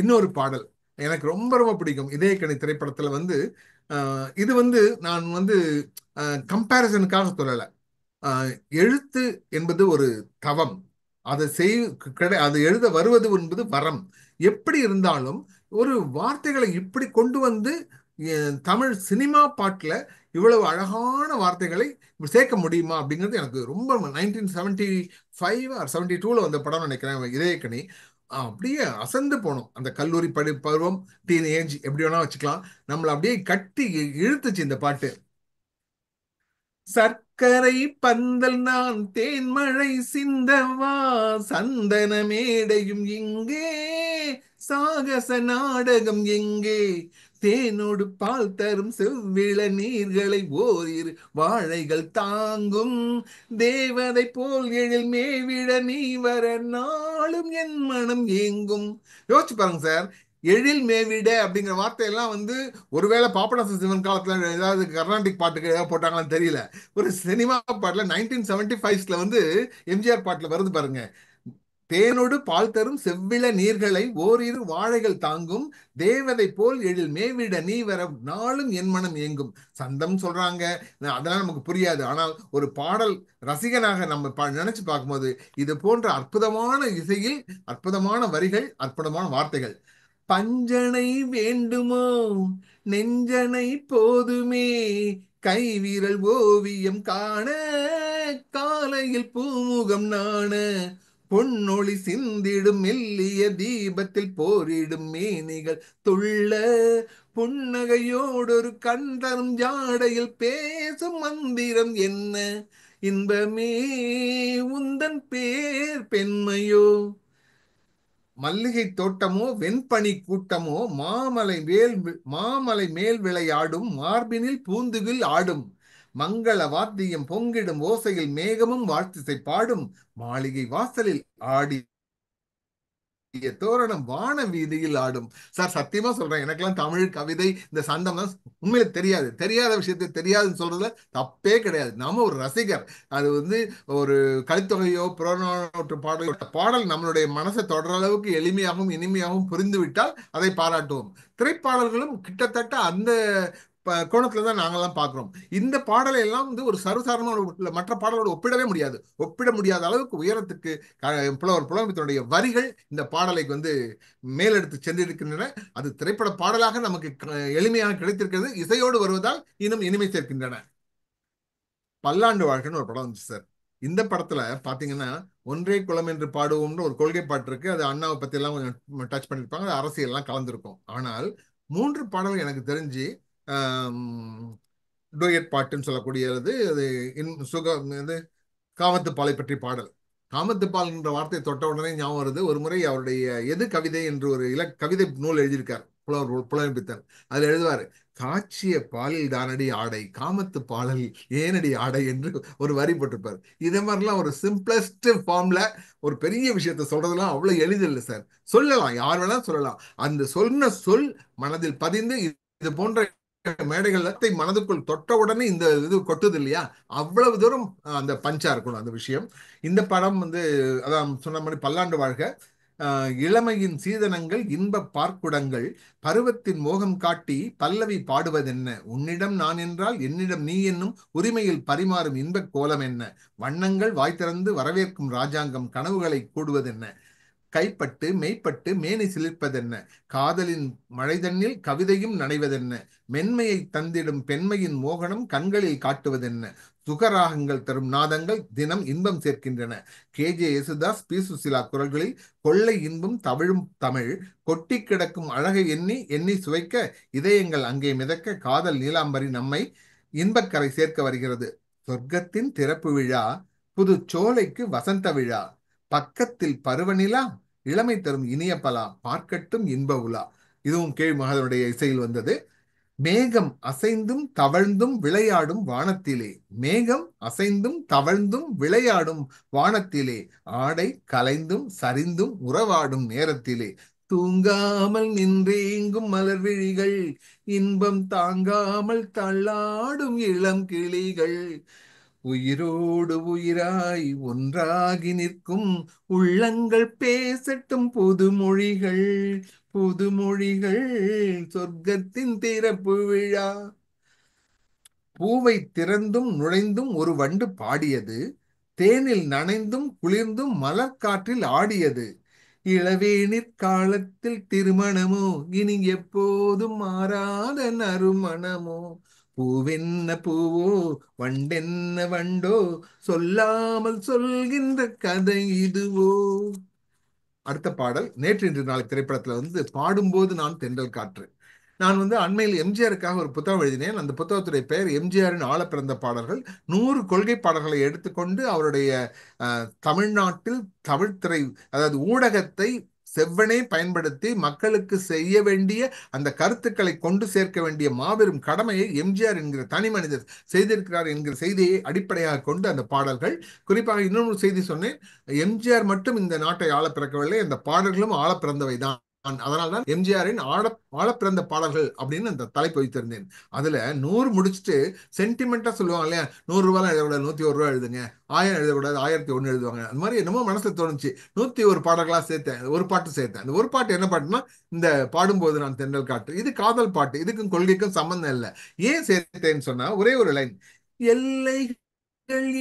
இன்னொரு பாடல் எனக்கு ரொம்ப ரொம்ப பிடிக்கும். இதயக்கனி திரைப்படத்துல வந்து இது வந்து நான் வந்து கம்பேரிசனுக்காக சொல்லலை. எழுத்து என்பது ஒரு தவம், அதை அதை எழுத வருவது என்பது வரம். எப்படி இருந்தாலும் ஒரு வார்த்தைகளை இப்படி கொண்டு வந்து தமிழ் சினிமா பாட்டுல இவ்வளவு அழகான வார்த்தைகளை சேர்க்க முடியுமா அப்படிங்கிறது எனக்கு ரொம்ப 1975 ஆர் 72ல வந்த படம் நினைக்கிறேன் இதயக்கனி. அப்படியே அசந்து போனோம். அந்த கல்லூரி பருவம், டீனேஜ் எப்படி வேணா வச்சுக்கலாம், நம்மளை அப்படியே கட்டி இழுத்துச்சு இந்த பாட்டு. சர்க்கரை பந்தல் நான் தேன்மழை சிந்தவா, சந்தன மேடையும் இங்கே, சாகச நாடகம் எங்கே, தேனோடு பால் தரும் செவ்விள நீர்களை ஓரிரு வாழைகள் தாங்கும், தேவதை போல் எழில் மேவிட நீ வர நாளும் என் மனம் ஏங்கும். யோசிச்சு பாருங்க சார், எழில் மேவிட அப்படிங்கிற வார்த்தையெல்லாம் வந்து ஒருவேளை பாபநாச சிவன் காலத்துல ஏதாவது கர்நாடிக் பாட்டுக்கு ஏதாவது போட்டாங்களான்னு தெரியல. ஒரு சினிமா பாட்டுல 1975ல வந்து எம்ஜிஆர் பாட்டுல வருது பாருங்க, தேனோடு பால் தரும் செவ்விள நீர்களை ஓரிரு வாழைகள் தாங்கும், தேவதை போல் எழில் மேவிட நீ வர நாளும் என் மனம் ஏங்கும். சந்தம் சொல்றாங்க, அதெல்லாம் நமக்கு புரியாது. ஆனால் ஒரு பாடல் ரசிகனாக நம்ம நினைச்சு பார்க்கும்போது இது போன்ற அற்புதமான இசையில் அற்புதமான வரிகள், அற்புதமான வார்த்தைகள். பஞ்சனை வேண்டுமோ நெஞ்சனை போதுமே, கைவிரல் ஓவியம் காண காலையில் பூமுகம் நாண, பொன்னொளி சிந்திடும் மெல்லிய தீபத்தில் போரிடும் மேனிகள் துள்ள, புன்னகையோடொரு கண் தரும் ஜாடையில் பேசும் மந்திரம் என்ன, இன்பமே உந்தன் பேர் பெண்மையோ. மல்லிகை தோட்டமோ வெண்பனி கூட்டமோ மாமலை மேல் விளையாடும் மார்பினில் பூந்துகில் ஆடும். மங்கள வாத்தியம் பொங்கிடும் ஓசையில் மேகமும் வாழ்த்திசை பாடும். மாளிகை வாசலில் ஆடி தோரணம் வான வீதியில் ஆடும். சார் சத்தியமா சொல்றேன், எனக்கெல்லாம் தமிழ் கவிதை இந்த சந்தம் தான் உண்மையில தெரியாது. தெரியாத விஷயத்தை தெரியாதுன்னு சொல்றதுல தப்பே கிடையாது. நாம ஒரு ரசிகர். அது ஒரு கலித்தொகையோ புறநானூற்று பாடலோ பாடல் நம்மளுடைய மனசை தொடர அளவுக்கு எளிமையாகவும் இனிமையாகவும் புரிந்துவிட்டால் அதை பாராட்டுவோம். திரைப்பாடல்களும் கிட்டத்தட்ட அந்த கோணத்துல தான் நாங்கெல்லாம் பார்க்கிறோம். இந்த பாடலை எல்லாம் ஒரு சர்வசாதாரணமான மற்ற பாடலோடு ஒப்பிடவே முடியாது. ஒப்பிட முடியாத அளவுக்கு உயரத்துக்கு புலவர் புலமைத்தினுடைய வரிகள் இந்த பாடலை மேலெடுத்து சென்றிருக்கின்றன. அது திரைப்பட பாடலாக நமக்கு எளிமையாக கிடைத்திருக்கிறது. இசையோடு வருவதால் இன்னும் இனிமை சேர்க்கின்றன. பல்லாண்டு வாழ்க்கைன்னு ஒரு படம் வந்துச்சு சார். இந்த படத்துல பாத்தீங்கன்னா ஒன்றே குலம் என்று பாடுவோம்னு ஒரு கொள்கை பாட்டு இருக்கு. அது அண்ணாவை பத்தி எல்லாம் கொஞ்சம் டச் பண்ணிருப்பாங்க. அது அரசியல் எல்லாம் கலந்துருக்கும். ஆனால் 3 பாடல்கள் எனக்கு தெரிஞ்சு டூயட் பாட்டுன்னு சொல்லக்கூடியது. அது சுகம் காமத்துப்பாலை பற்றி பாடல். காமத்துப்பால் என்ற வார்த்தையை தொட்ட உடனே ஞாபகம் வருது. ஒரு முறை அவருடைய எது கவிதை என்று ஒரு கவிதை நூல் எழுதியிருக்கார் புலமைப்பித்தன். அதுல எழுதுவாரு, காய்ச்சிய பாலில் தானடி ஆடை, காமத்து பாலில் ஏனடி ஆடை என்று ஒரு வரி போட்டிருப்பார். இதே மாதிரிலாம் ஒரு சிம்பிளஸ்ட் ஃபார்ம்ல ஒரு பெரிய விஷயத்த சொல்றதுலாம் அவ்வளவு எளிதில்லை சார். சொல்லலாம், யார் வேணாலும் சொல்லலாம். அந்த சொன்ன சொல் மனதில் பதிந்து இது போன்ற மேடைகள் மனதுக்குள் தொட்ட உடனே இந்த இது கொட்டுது இல்லையா, அவ்வளவு தூரம் அந்த பஞ்சா இருக்கணும் அந்த விஷயம். இந்த படம் அதான் சொன்ன மாதிரி பல்லாண்டு வாழ்க. இளமையின் சீதனங்கள் இன்ப பார்க்குடங்கள் பருவத்தின் மோகம் காட்டி பல்லவி பாடுவதென்ன, உன்னிடம் நான் என்றால் என்னிடம் நீ என்னும் உரிமையில் பரிமாறும் இன்பக் கோலம் என்ன, வண்ணங்கள் வாய் திறந்து வரவேற்கும் ராஜாங்கம் கனவுகளை கூடுவதென்ன, கைப்பட்டு மெய்ப்பட்டு மேனி சிலிர்ப்பதென்ன, காதலின் மழை தண்ணில் கவிதையும் நனைவதென்ன, மென்மையை தந்திடும் பெண்மையின் மோகனம் கண்களில் காட்டுவதென்ன, சுகராகங்கள் தரும் நாதங்கள் தினம் இன்பம் சேர்க்கின்றன. கே.ஜே. யேசுதாஸ், பி. சுசிலா குரல்களில் கொள்ளை இன்பம் தவிழும் தமிழ் கொட்டி கிடக்கும் அழகை எண்ணி எண்ணி சுவைக்க இதயங்கள் அங்கே மிதக்க காதல் நீலாம்பரி நம்மை இன்பக்கரை சேர்க்க வருகிறது. சொர்க்கத்தின் திறப்பு விழா, புது சோலைக்கு வசந்த விழா, பக்கத்தில் பருவநிலா, இளமை தரும் இனிய பலா, பார்க்கட்டும் இன்ப உலா. இதுவும் கே மகாதனுடைய இசையில் வந்தது. மேகம் அசைந்தும் தவழ்ந்தும் விளையாடும் வானத்திலே, மேகம் அசைந்தும் தவழ்ந்தும் விளையாடும் வானத்திலே, ஆடை கலைந்தும் சரிந்தும் உறவாடும் நேரத்திலே, தூங்காமல் நின்றேங்கும் மலர் விழிகள், இன்பம் தாங்காமல் தள்ளாடும் இளம் கிளிகள், உயிரோடு உயிராய் ஒன்றாகி நிற்கும் உள்ளங்கள் பேசட்டும் புதுமொழிகள், புதுமொழிகள், சொர்க்கத்தின் திறப்பு விழா. பூவை திறந்தும் நுழைந்தும் ஒரு வண்டு பாடியது, தேனில் நனைந்தும் குளிர்ந்தும் மலர்காற்றில் ஆடியது, இளவேனிற் காலத்தில் திருமணமோ இனி எப்போதும் மாறாத நறுமணமோ, பூவென்ன பூவோ வண்டென்ன வண்டோ சொல்லாமல் சொல்கின்ற கதை இதுவோ. அடுத்த பாடல் நேற்று இன்று நாளை திரைப்படத்துல பாடும்போது நான் தென்றல் காற்று. நான் அண்மையில் எம்ஜிஆருக்காக ஒரு புத்தகம் எழுதினேன். அந்த புத்தகத்துடைய பெயர் எம்ஜிஆரின் ஆழ பிறந்த பாடல்கள். 100 கொள்கை பாடல்களை எடுத்துக்கொண்டு அவருடைய தமிழ்நாட்டில் தமிழ்திரை, அதாவது ஊடகத்தை செவ்வனே பயன்படுத்தி மக்களுக்கு செய்ய வேண்டிய அந்த கருத்துக்களை கொண்டு சேர்க்க வேண்டிய மாபெரும் கடமையை எம்ஜிஆர் என்கிற தனி மனிதர் செய்திருக்கிறார் என்கிற செய்தியை அடிப்படையாக கொண்டு அந்த பாடல்கள். குறிப்பாக இன்னொரு செய்தி சொன்னேன், எம்ஜிஆர் மட்டும் இந்த நாட்டை ஆள பிறக்கவில்லை, அந்த பாடல்களும் ஆள பிறந்தவைதான். அதனால்தான் எம்ஜிஆரின் ஆழ பிறந்த பாடல்கள் அப்படின்னு அந்த தலைப்பு வைத்திருந்தேன். அதுல 100 முடிச்சுட்டு சென்டிமெண்டா சொல்லுவாங்க இல்லையா, 100 ரூபாய் எழுதக்கூடாது, 101 ரூபாய் எழுதுங்க, 1000 எழுதக்கூடாது, 1001 எழுதுவாங்க. அந்த மாதிரி என்னமோ மனசுல தோணுச்சு, 101 பாடல்களா சேர்த்தேன். ஒரு பாட்டு சேர்த்தேன். அந்த ஒரு பாட்டு என்ன பாட்டுன்னா இந்த பாடும்போது நான் தென்றல் காற்று. இது காதல் பாட்டு, இதுக்கும் கொள்கைக்கும் சம்பந்தம் இல்லை. ஏன் சேர்த்தேன்னு சொன்னா ஒரே ஒரு லைன், எல்லைகள்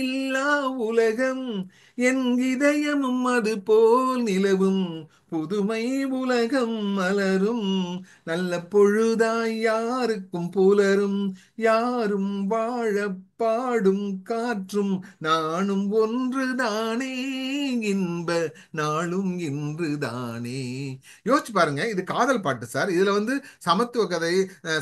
இல்லா உலகம் என் இதயமும் அது போல் நிலவும், புதுமை உலகம் மலரும், நல்ல பொழுதாய் யாருக்கும் புலரும், யாரும் வாழ பாடும் காற்றும் நானும் ஒன்றுதானே, இன்ப நாளும் இன்றுதானே. யோசிச்சு பாருங்க, இது காதல் பாட்டு சார். இதுல வந்து சமத்துவ கதை,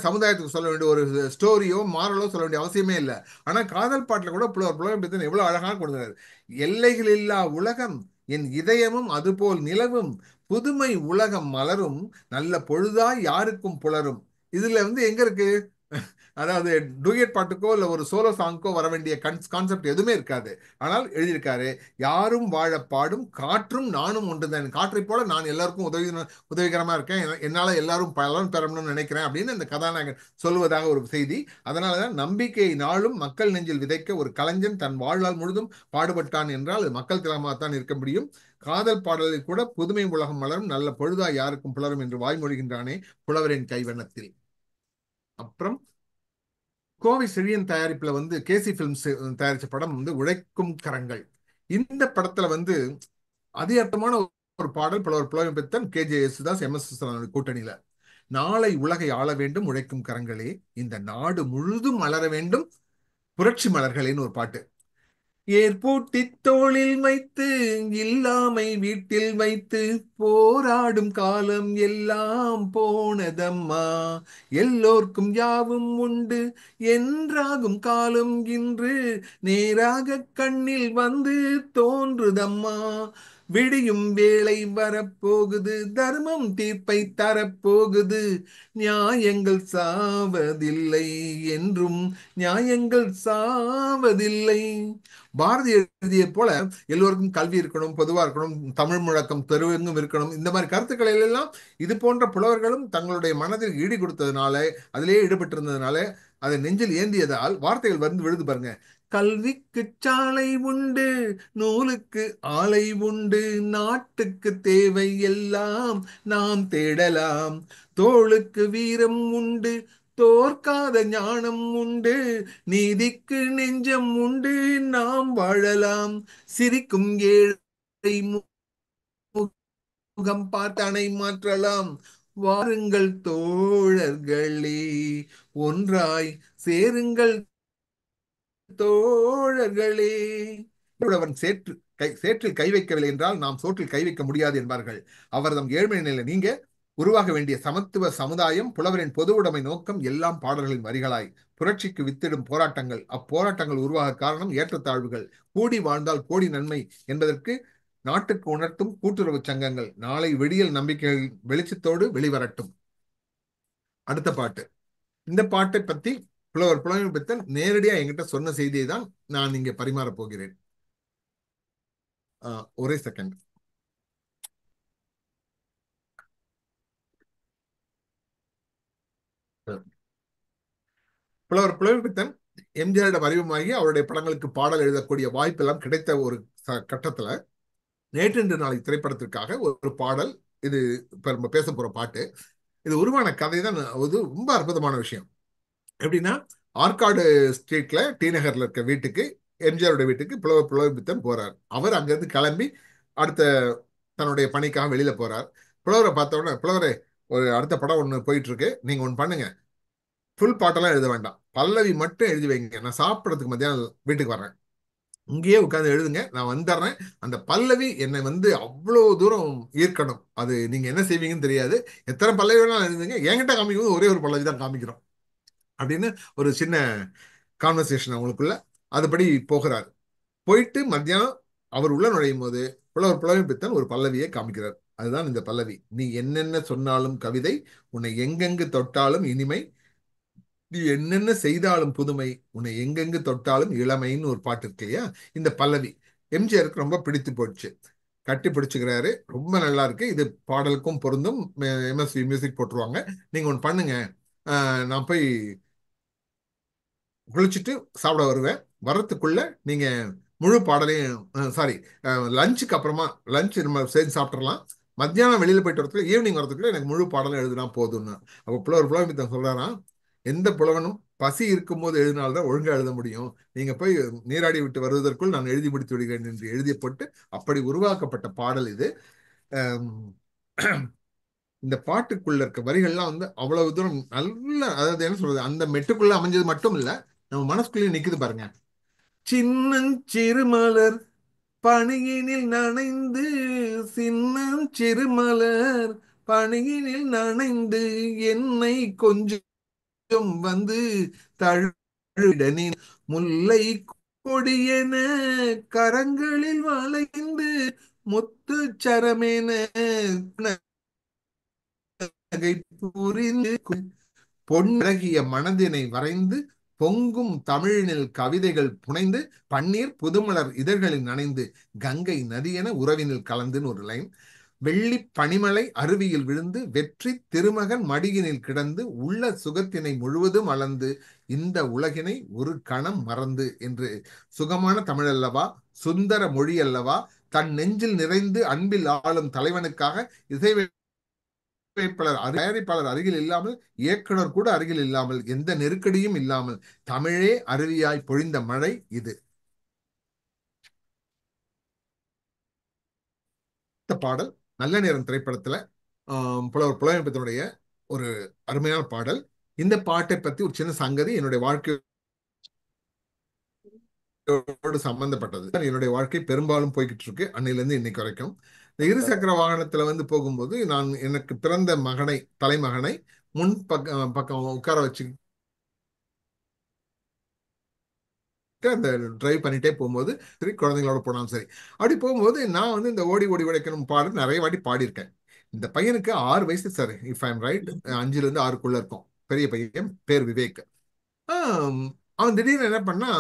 சமுதாயத்துக்கு சொல்ல வேண்டிய ஒரு ஸ்டோரியோ மாரலோ சொல்ல வேண்டிய அவசியமே இல்லை. ஆனா காதல் பாட்டுல கூட புலவர் எவ்வளவு அழகாக கொடுக்கிறார். எல்லைகள் இல்லா உலகம் என் இதயமும் அதுபோல் நிலவும், புதுமை உலகம் மலரும், நல்ல பொழுதாய் யாருக்கும் புலரும். இதுல வந்து எங்க இருக்கு? அதாவது டூயட் பாட்டுக்கோ இல்ல ஒரு சோலோ சாங்க்கோ வர வேண்டிய கான்செப்ட் எதுவுமே இருக்காது. ஆனால் எழுதியிருக்காரு, யாரும் வாழ பாடும் காற்றும் நானும் ஒன்றுதான், காற்றை போல நான் எல்லாருக்கும் உதவிகரமா இருக்கேன், என்னால எல்லாரும் பலன் பெறணும்னு நினைக்கிறேன் அப்படின்னு அந்த கதாநாயகன் சொல்வதாக ஒரு செய்தி. அதனாலதான் நம்பிக்கை நாளும் மக்கள் நெஞ்சில் விதைக்க ஒரு கலைஞன் தன் வாழ்நாள் முழுதும் பாடுபட்டான் என்றால் அது மக்கள் திலகமாகத்தான் இருக்க முடியும். காதல் பாடலில் கூட புதுமை உலகம் மலரும், நல்ல பொழுதா யாருக்கும் புலரும் என்று வாய்மொழிகின்றானே புலவரின் கைவண்ணத்தில். அப்புறம் கோவை செழியன் தயாரிப்புல வந்து கேசி பிலிம்ஸ் தயாரிச்ச படம் வந்து உழைக்கும் கரங்கள். இந்த படத்துல வந்து அதிகமான ஒரு பாடல் புலவர் பித்தன், கே.ஜே. யேசுதாஸ், எம்.எஸ். கூட்டணியில. நாளை உலகை ஆள வேண்டும் உழைக்கும் கரங்களே, இந்த நாடு முழுதும் மலர வேண்டும் புரட்சி மலர்களேன்னு ஒரு பாட்டு. ஏர்பூட்டி தோளில் வைத்து இல்லாமை வீட்டில் வைத்து போராடும் காலம் எல்லாம் போனதம்மா, எல்லோர்க்கும் யாவும் உண்டு என்றாகும் காலம் இன்று நேராக கண்ணில் வந்து தோன்றுதம்மா, விடியும் வேளை வரப்போகுது தர்மம் தீர்ப்பை தரப்போகுது, நியாயங்கள் சாவதில்லை என்றும் நியாயங்கள் சாவதில்லை. பாரதி எழுதிய போல எல்லோருக்கும் கல்வி இருக்கணும், பொதுவா இருக்கணும், தமிழ் முழக்கம் தெருவெங்கும் இருக்கணும், இந்த மாதிரி கருத்துக்களை எல்லாம் இது போன்ற புலவர்களும் தங்களுடைய மனதில் ஈடு கொடுத்ததுனால, அதிலேயே ஈடுபட்டிருந்ததுனால, அதை நெஞ்சில் ஏந்தியதால் வார்த்தைகள் வந்து விழுது பாருங்க. கல்விக்கு சாலை உண்டு, நூலுக்கு ஆலை உண்டு, நாட்டுக்கு தேவை எல்லாம் நாம் தேடலாம், தோளுக்கு வீரம் உண்டு, தோற்காத ஞானம் உண்டு, நீதிக்கு நெஞ்சம் உண்டு, நாம் வாழலாம், சிரிக்கும் ஏழை முகம் பார்த்தானை மாற்றலாம், வாருங்கள் தோழர்களே ஒன்றாய் சேருங்கள் தோழர்களே. அவன் சேற்றில் கை வைக்கவில்லை என்றால் நாம் சோற்றில் கை வைக்க முடியாது என்பார்கள். அவர் தம் ஏழ்மை நிலை நீங்க உருவாக வேண்டிய சமத்துவ சமுதாயம், புலவரின் பொது உடைமை நோக்கம் எல்லாம் பாடல்களின் வரிகளாய் புரட்சிக்கு வித்திடும் போராட்டங்கள், அப்போராட்டங்கள் உருவாக காரணம் ஏற்றத்தாழ்வுகள், கூடி வாழ்ந்தால் கோடி நன்மை என்பதற்கு நாட்டுக்கு உணர்த்தும் கூட்டுறவு சங்கங்கள், நாளை விடியல் நம்பிக்கைகள் வெளிச்சத்தோடு வெளிவரட்டும். அடுத்த பாட்டு. இந்த பாட்டை பத்தி புலவர் பித்தன் நேரடியா என்கிட்ட சொன்ன செய்தியை தான் நான் இங்க பரிமாற போகிறேன். ஒரே செகண்ட். புலவர் பித்தன் எம்ஜிஆரிடம் அறிமுகமாகி அவருடைய படங்களுக்கு பாடல் எழுதக்கூடிய வாய்ப்பு எல்லாம் கிடைத்த ஒரு கட்டத்துல நேற்று நாளை திரைப்படத்திற்காக ஒரு பாடல், இது இப்ப நம்ம பேச போற பாட்டு, இது உருவான கதை தான் ரொம்ப அற்புதமான விஷயம். எப்படின்னா, ஆற்காடு ஸ்ட்ரீட்ல டி நகர்ல இருக்க வீட்டுக்கு, எம்ஜிஆருடைய வீட்டுக்கு புலவர் பித்தன் போறார். அவர் அங்கிருந்து கிளம்பி அடுத்த தன்னுடைய பணிக்காக வெளியில போறார். புலவரை பார்த்த உடனே, புலவரே ஒரு அடுத்த படம் ஒண்ணு போயிட்டு இருக்கு, நீங்க ஒண்ணு பண்ணுங்க, ஃபுல் பாட்டெல்லாம் எழுத வேண்டாம், பல்லவி மட்டும் எழுதி வைங்க, நான் சாப்பிடறதுக்கு மத்தியானம் வீட்டுக்கு வர்றேன், இங்கேயே உட்காந்து எழுதுங்க, நான் வந்துடுறேன், அந்த பல்லவி என்னை வந்து அவ்வளவு தூரம் ஈர்க்கணும், அது நீங்க என்ன செய்வீங்கன்னு தெரியாது, எத்தனை பல்லவி வேணாலும் எழுதுங்க, என்கிட்ட காமிக்கும் ஒரே ஒரு பல்லவி தான் காமிக்கிறோம் அப்படின்னு ஒரு சின்ன கான்வர்சேஷன் அவங்களுக்குள்ள. அதுபடி போகிறார். போயிட்டு மத்தியானம் அவர் உள்ள நுழையும் போது புலவர் பித்தன் ஒரு பல்லவியை காமிக்கிறார். அதுதான் இந்த பல்லவி. நீ என்னென்ன சொன்னாலும் கவிதை, உன்னை எங்கெங்கு தொட்டாலும் இனிமை, நீ என்னென்ன செய்தாலும் புதுமை, உன்னை எங்கெங்கு தொட்டாலும் இளமைன்னு ஒரு பாட்டு இருக்கு இல்லையா, இந்த பல்லவி எம்ஜிஆருக்கு ரொம்ப பிடித்து போச்சு. கட்டி பிடிச்சுக்கிறாரு, ரொம்ப நல்லா இருக்கு, இது பாடலுக்கும் பொருந்தும், எம்எஸ்வி மியூசிக் போட்டுருவாங்க, நீங்க ஒன்று பண்ணுங்க, நான் போய் குளிச்சுட்டு சாப்பிட வருவேன், வர்றதுக்குள்ள நீங்க முழு பாடலையும், சாரி, லஞ்சுக்கு அப்புறமா, லஞ்ச் நம்ம சேர்ந்து சாப்பிட்றலாம், மத்தியானம் வெளியில போயிட்டு வரதுக்குள்ள, ஈவினிங் வரதுக்குள்ள எனக்கு முழு பாடலும் எழுதுனா போதும்னு. அப்போ புலவர் சொல்றாராம், எந்த புலவனும் பசி இருக்கும்போது எழுதினால்தான் ஒழுங்கா எழுத முடியும், நீங்க போய் நீராடி விட்டு வருவதற்குள் நான் எழுதி முடித்து விடுகிறேன் என்று எழுதிய போட்டு அப்படி உருவாக்கப்பட்ட பாடல் இது. இந்த பாட்டுக்குள்ள இருக்க வரிகள்லாம் வந்து அவ்வளவு தூரம் நல்ல, அதாவது என்ன சொல்றது, அந்த மெட்டுக்குள்ள அமைஞ்சது மட்டும் இல்ல, நம்ம மனசுக்குள்ளேயே நிக்குது பாருங்க. சின்னஞ்சிறு மலர் பனியினில் நனைந்து, சின்னஞ்சிறு மலர் பனியினில் நனைந்து, என்னை கொஞ்சம் வந்து தழுவிட முல்லை கொடியென கரங்களில் வளைந்து, முத்துச் சரமென நகை புரிந்து, பொன்னழகிய மனதினை வரைந்து, பொங்கும் தமிழினில் கவிதைகள் புனைந்து, பன்னீர் புதுமலர் இதழ்களில் நனைந்து, கங்கை நதியென உறவினில் கலந்துன்னு ஒரு லைன். வெள்ளி பனிமலை அருவியில் விழுந்து, வெற்றி திருமகன் மடியினில் கிடந்து, உள்ள சுகத்தினை முழுவதும் அளந்து, இந்த உலகினை ஒரு கணம் மறந்து என்று. சுகமான தமிழ் அல்லவா, சுந்தர மொழி அல்லவா, தன் நெஞ்சில் நிறைந்து அன்பில் ஆளும் தலைவனுக்காக இசை தயாரிப்பாளர் அருகில் இல்லாமல், இயக்குனர் கூட அருகில் இல்லாமல், எந்த நெருக்கடியும் இல்லாமல் தமிழே அருவியாய் பொழிந்த மழை இது. இந்த பாடல் நல்ல நேரம் திரைப்படத்துல புலவர் புலமைப்பித்தனுடைய ஒரு அருமையான பாடல். இந்த பாட்டை பத்தி ஒரு சின்ன சங்கதி என்னுடைய வாழ்க்கையோடு சம்பந்தப்பட்டது. என்னுடைய வாழ்க்கை பெரும்பாலும் போய்கிட்டு இருக்கு அன்னையில இருந்து இன்னைக்கு வரைக்கும். இந்த இருசக்கர வாகனத்துல வந்து போகும்போது, நான் எனக்கு பிறந்த மகனை, தலைமகனை முன் பக்கம் உட்கார வச்சு அந்த டிரைவ் பண்ணிட்டே போகும்போது, சரி குழந்தைங்களோட போனாலும் சரி, அப்படி போகும்போது நான் வந்து இந்த ஓடி ஓடி உடைக்கணும் பாடல் நிறைய வாட்டி பாடியிருக்கேன். இந்த பையனுக்கு 6 வயசு sir, if I am right, 5ல இருந்து 6க்குள்ள இருக்கும். பெரிய பையன், பேர் விவேக். அவன் திடீர்னு என்ன பண்ணா,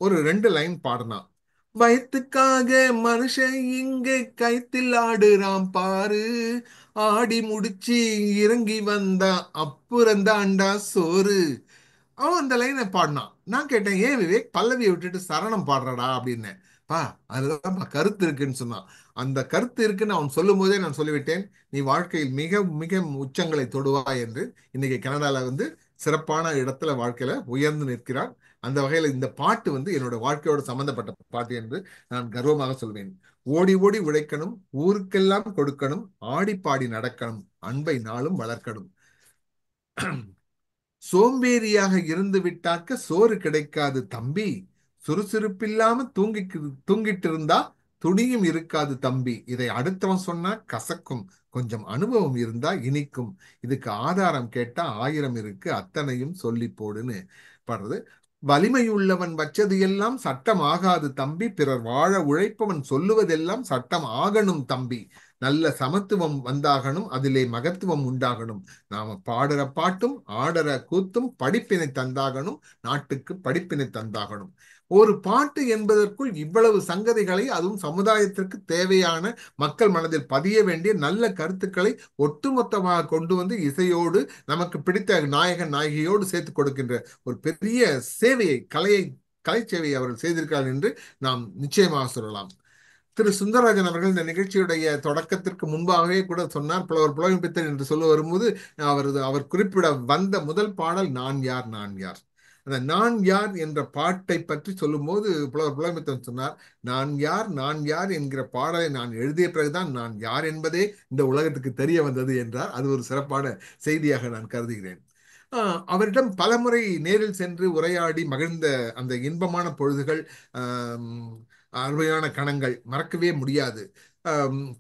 ஒரு 2 லைன் பாடினான். வயிற்றுக்காக மனுஷன் இங்க கைத்தில் ஆடுறான் பாரு, ஆடி முடிச்சு இறங்கி வந்தா அப்புறந்தாண்டா சோறு. அவன் அந்த லைனை பாடினான். நான் கேட்டேன், ஏன் விவேக் பல்லவியை விட்டுட்டு சரணம் பாடுறடா அப்படின்னு. பா, அதுதான் கருத்து இருக்குன்னு சொன்னான். அந்த கருத்து இருக்குன்னு அவன் சொல்லும் போதே நான் சொல்லிவிட்டேன், நீ வாழ்க்கையில் மிக மிக உச்சங்களை தொடுவாய் என்று. இன்னைக்கு கனடால வந்து சிறப்பான இடத்துல வாழ்க்கையில உயர்ந்து நிற்கிறான். அந்த வகையில இந்த பாட்டு வந்து என்னோட வாழ்க்கையோட சம்பந்தப்பட்ட பாட்டு என்று நான் கர்வமாக சொல்வேன். ஓடி ஓடி உழைக்கணும், ஊருக்கெல்லாம் கொடுக்கணும், ஆடி பாடி நடக்கணும், அன்பை நாளும் வளர்க்கணும். சோம்பேறியாக இருந்து விட்டாக்க சோறு கிடைக்காது தம்பி, சுறுசுறுப்பில்லாம தூங்கிட்டு இருந்தா துணியும் இருக்காது தம்பி. இதை அடுத்தவன் சொன்னா கசக்கும், கொஞ்சம் அனுபவம் இருந்தா இனிக்கும், இதுக்கு ஆதாரம் கேட்டா 1000 இருக்கு, அத்தனையும் சொல்லி போடுன்னு பாடுறது. வலிமையுள்ளவன் வச்சது எல்லாம் சட்டம் ஆகாது தம்பி, பிறர் வாழ உழைப்பவன் சொல்லுவதெல்லாம் சட்டம் ஆகணும் தம்பி. நல்ல சமத்துவம் வந்தாகணும், அதிலே மகத்துவம் உண்டாகணும். நாம பாடுற பாட்டும் ஆடுற கூத்தும் படிப்பினை தந்தாகணும், நாட்டுக்கு படிப்பினை தந்தாகணும். ஒரு பாட்டு என்பதற்குள் இவ்வளவு சங்கதிகளை, அதுவும் சமுதாயத்திற்கு தேவையான, மக்கள் மனதில் பதிய வேண்டிய நல்ல கருத்துக்களை ஒட்டுமொத்தமாக கொண்டு வந்து இசையோடு நமக்கு பிடித்த நாயகன் நாயகியோடு சேர்த்து கொடுக்கின்ற ஒரு பெரிய சேவையை, கலை சேவையை அவர்கள் செய்திருக்கிறார்கள் என்று நாம் நிச்சயமாக சொல்லலாம். திரு சுந்தரராஜன் அவர்கள் இந்த நிகழ்ச்சியுடைய தொடக்கத்திற்கு முன்பாகவே கூட சொன்னார், புலவர் புலமைப்பித்தன் என்று சொல்ல வரும்போது அவர் குறிப்பிட வந்த முதல் பாடல் நான் யார் நான் யார். அந்த நான் யார் என்ற பாட்டை பற்றி சொல்லும்போது புலவர் புலமைப்பித்தன் சொன்னார், நான் யார் நான் யார் என்கிற பாடலை நான் எழுதிய பிறகுதான் நான் யார் என்பதே இந்த உலகத்துக்கு தெரிய வந்தது என்றார். அது ஒரு சிறப்பான செய்தியாக நான் கருதுகிறேன். அவரிடம் பலமுறை நேரில் சென்று உரையாடி மகிழ்ந்த அந்த இன்பமான பொழுதுகள், அருமையான கணங்கள் மறக்கவே முடியாது.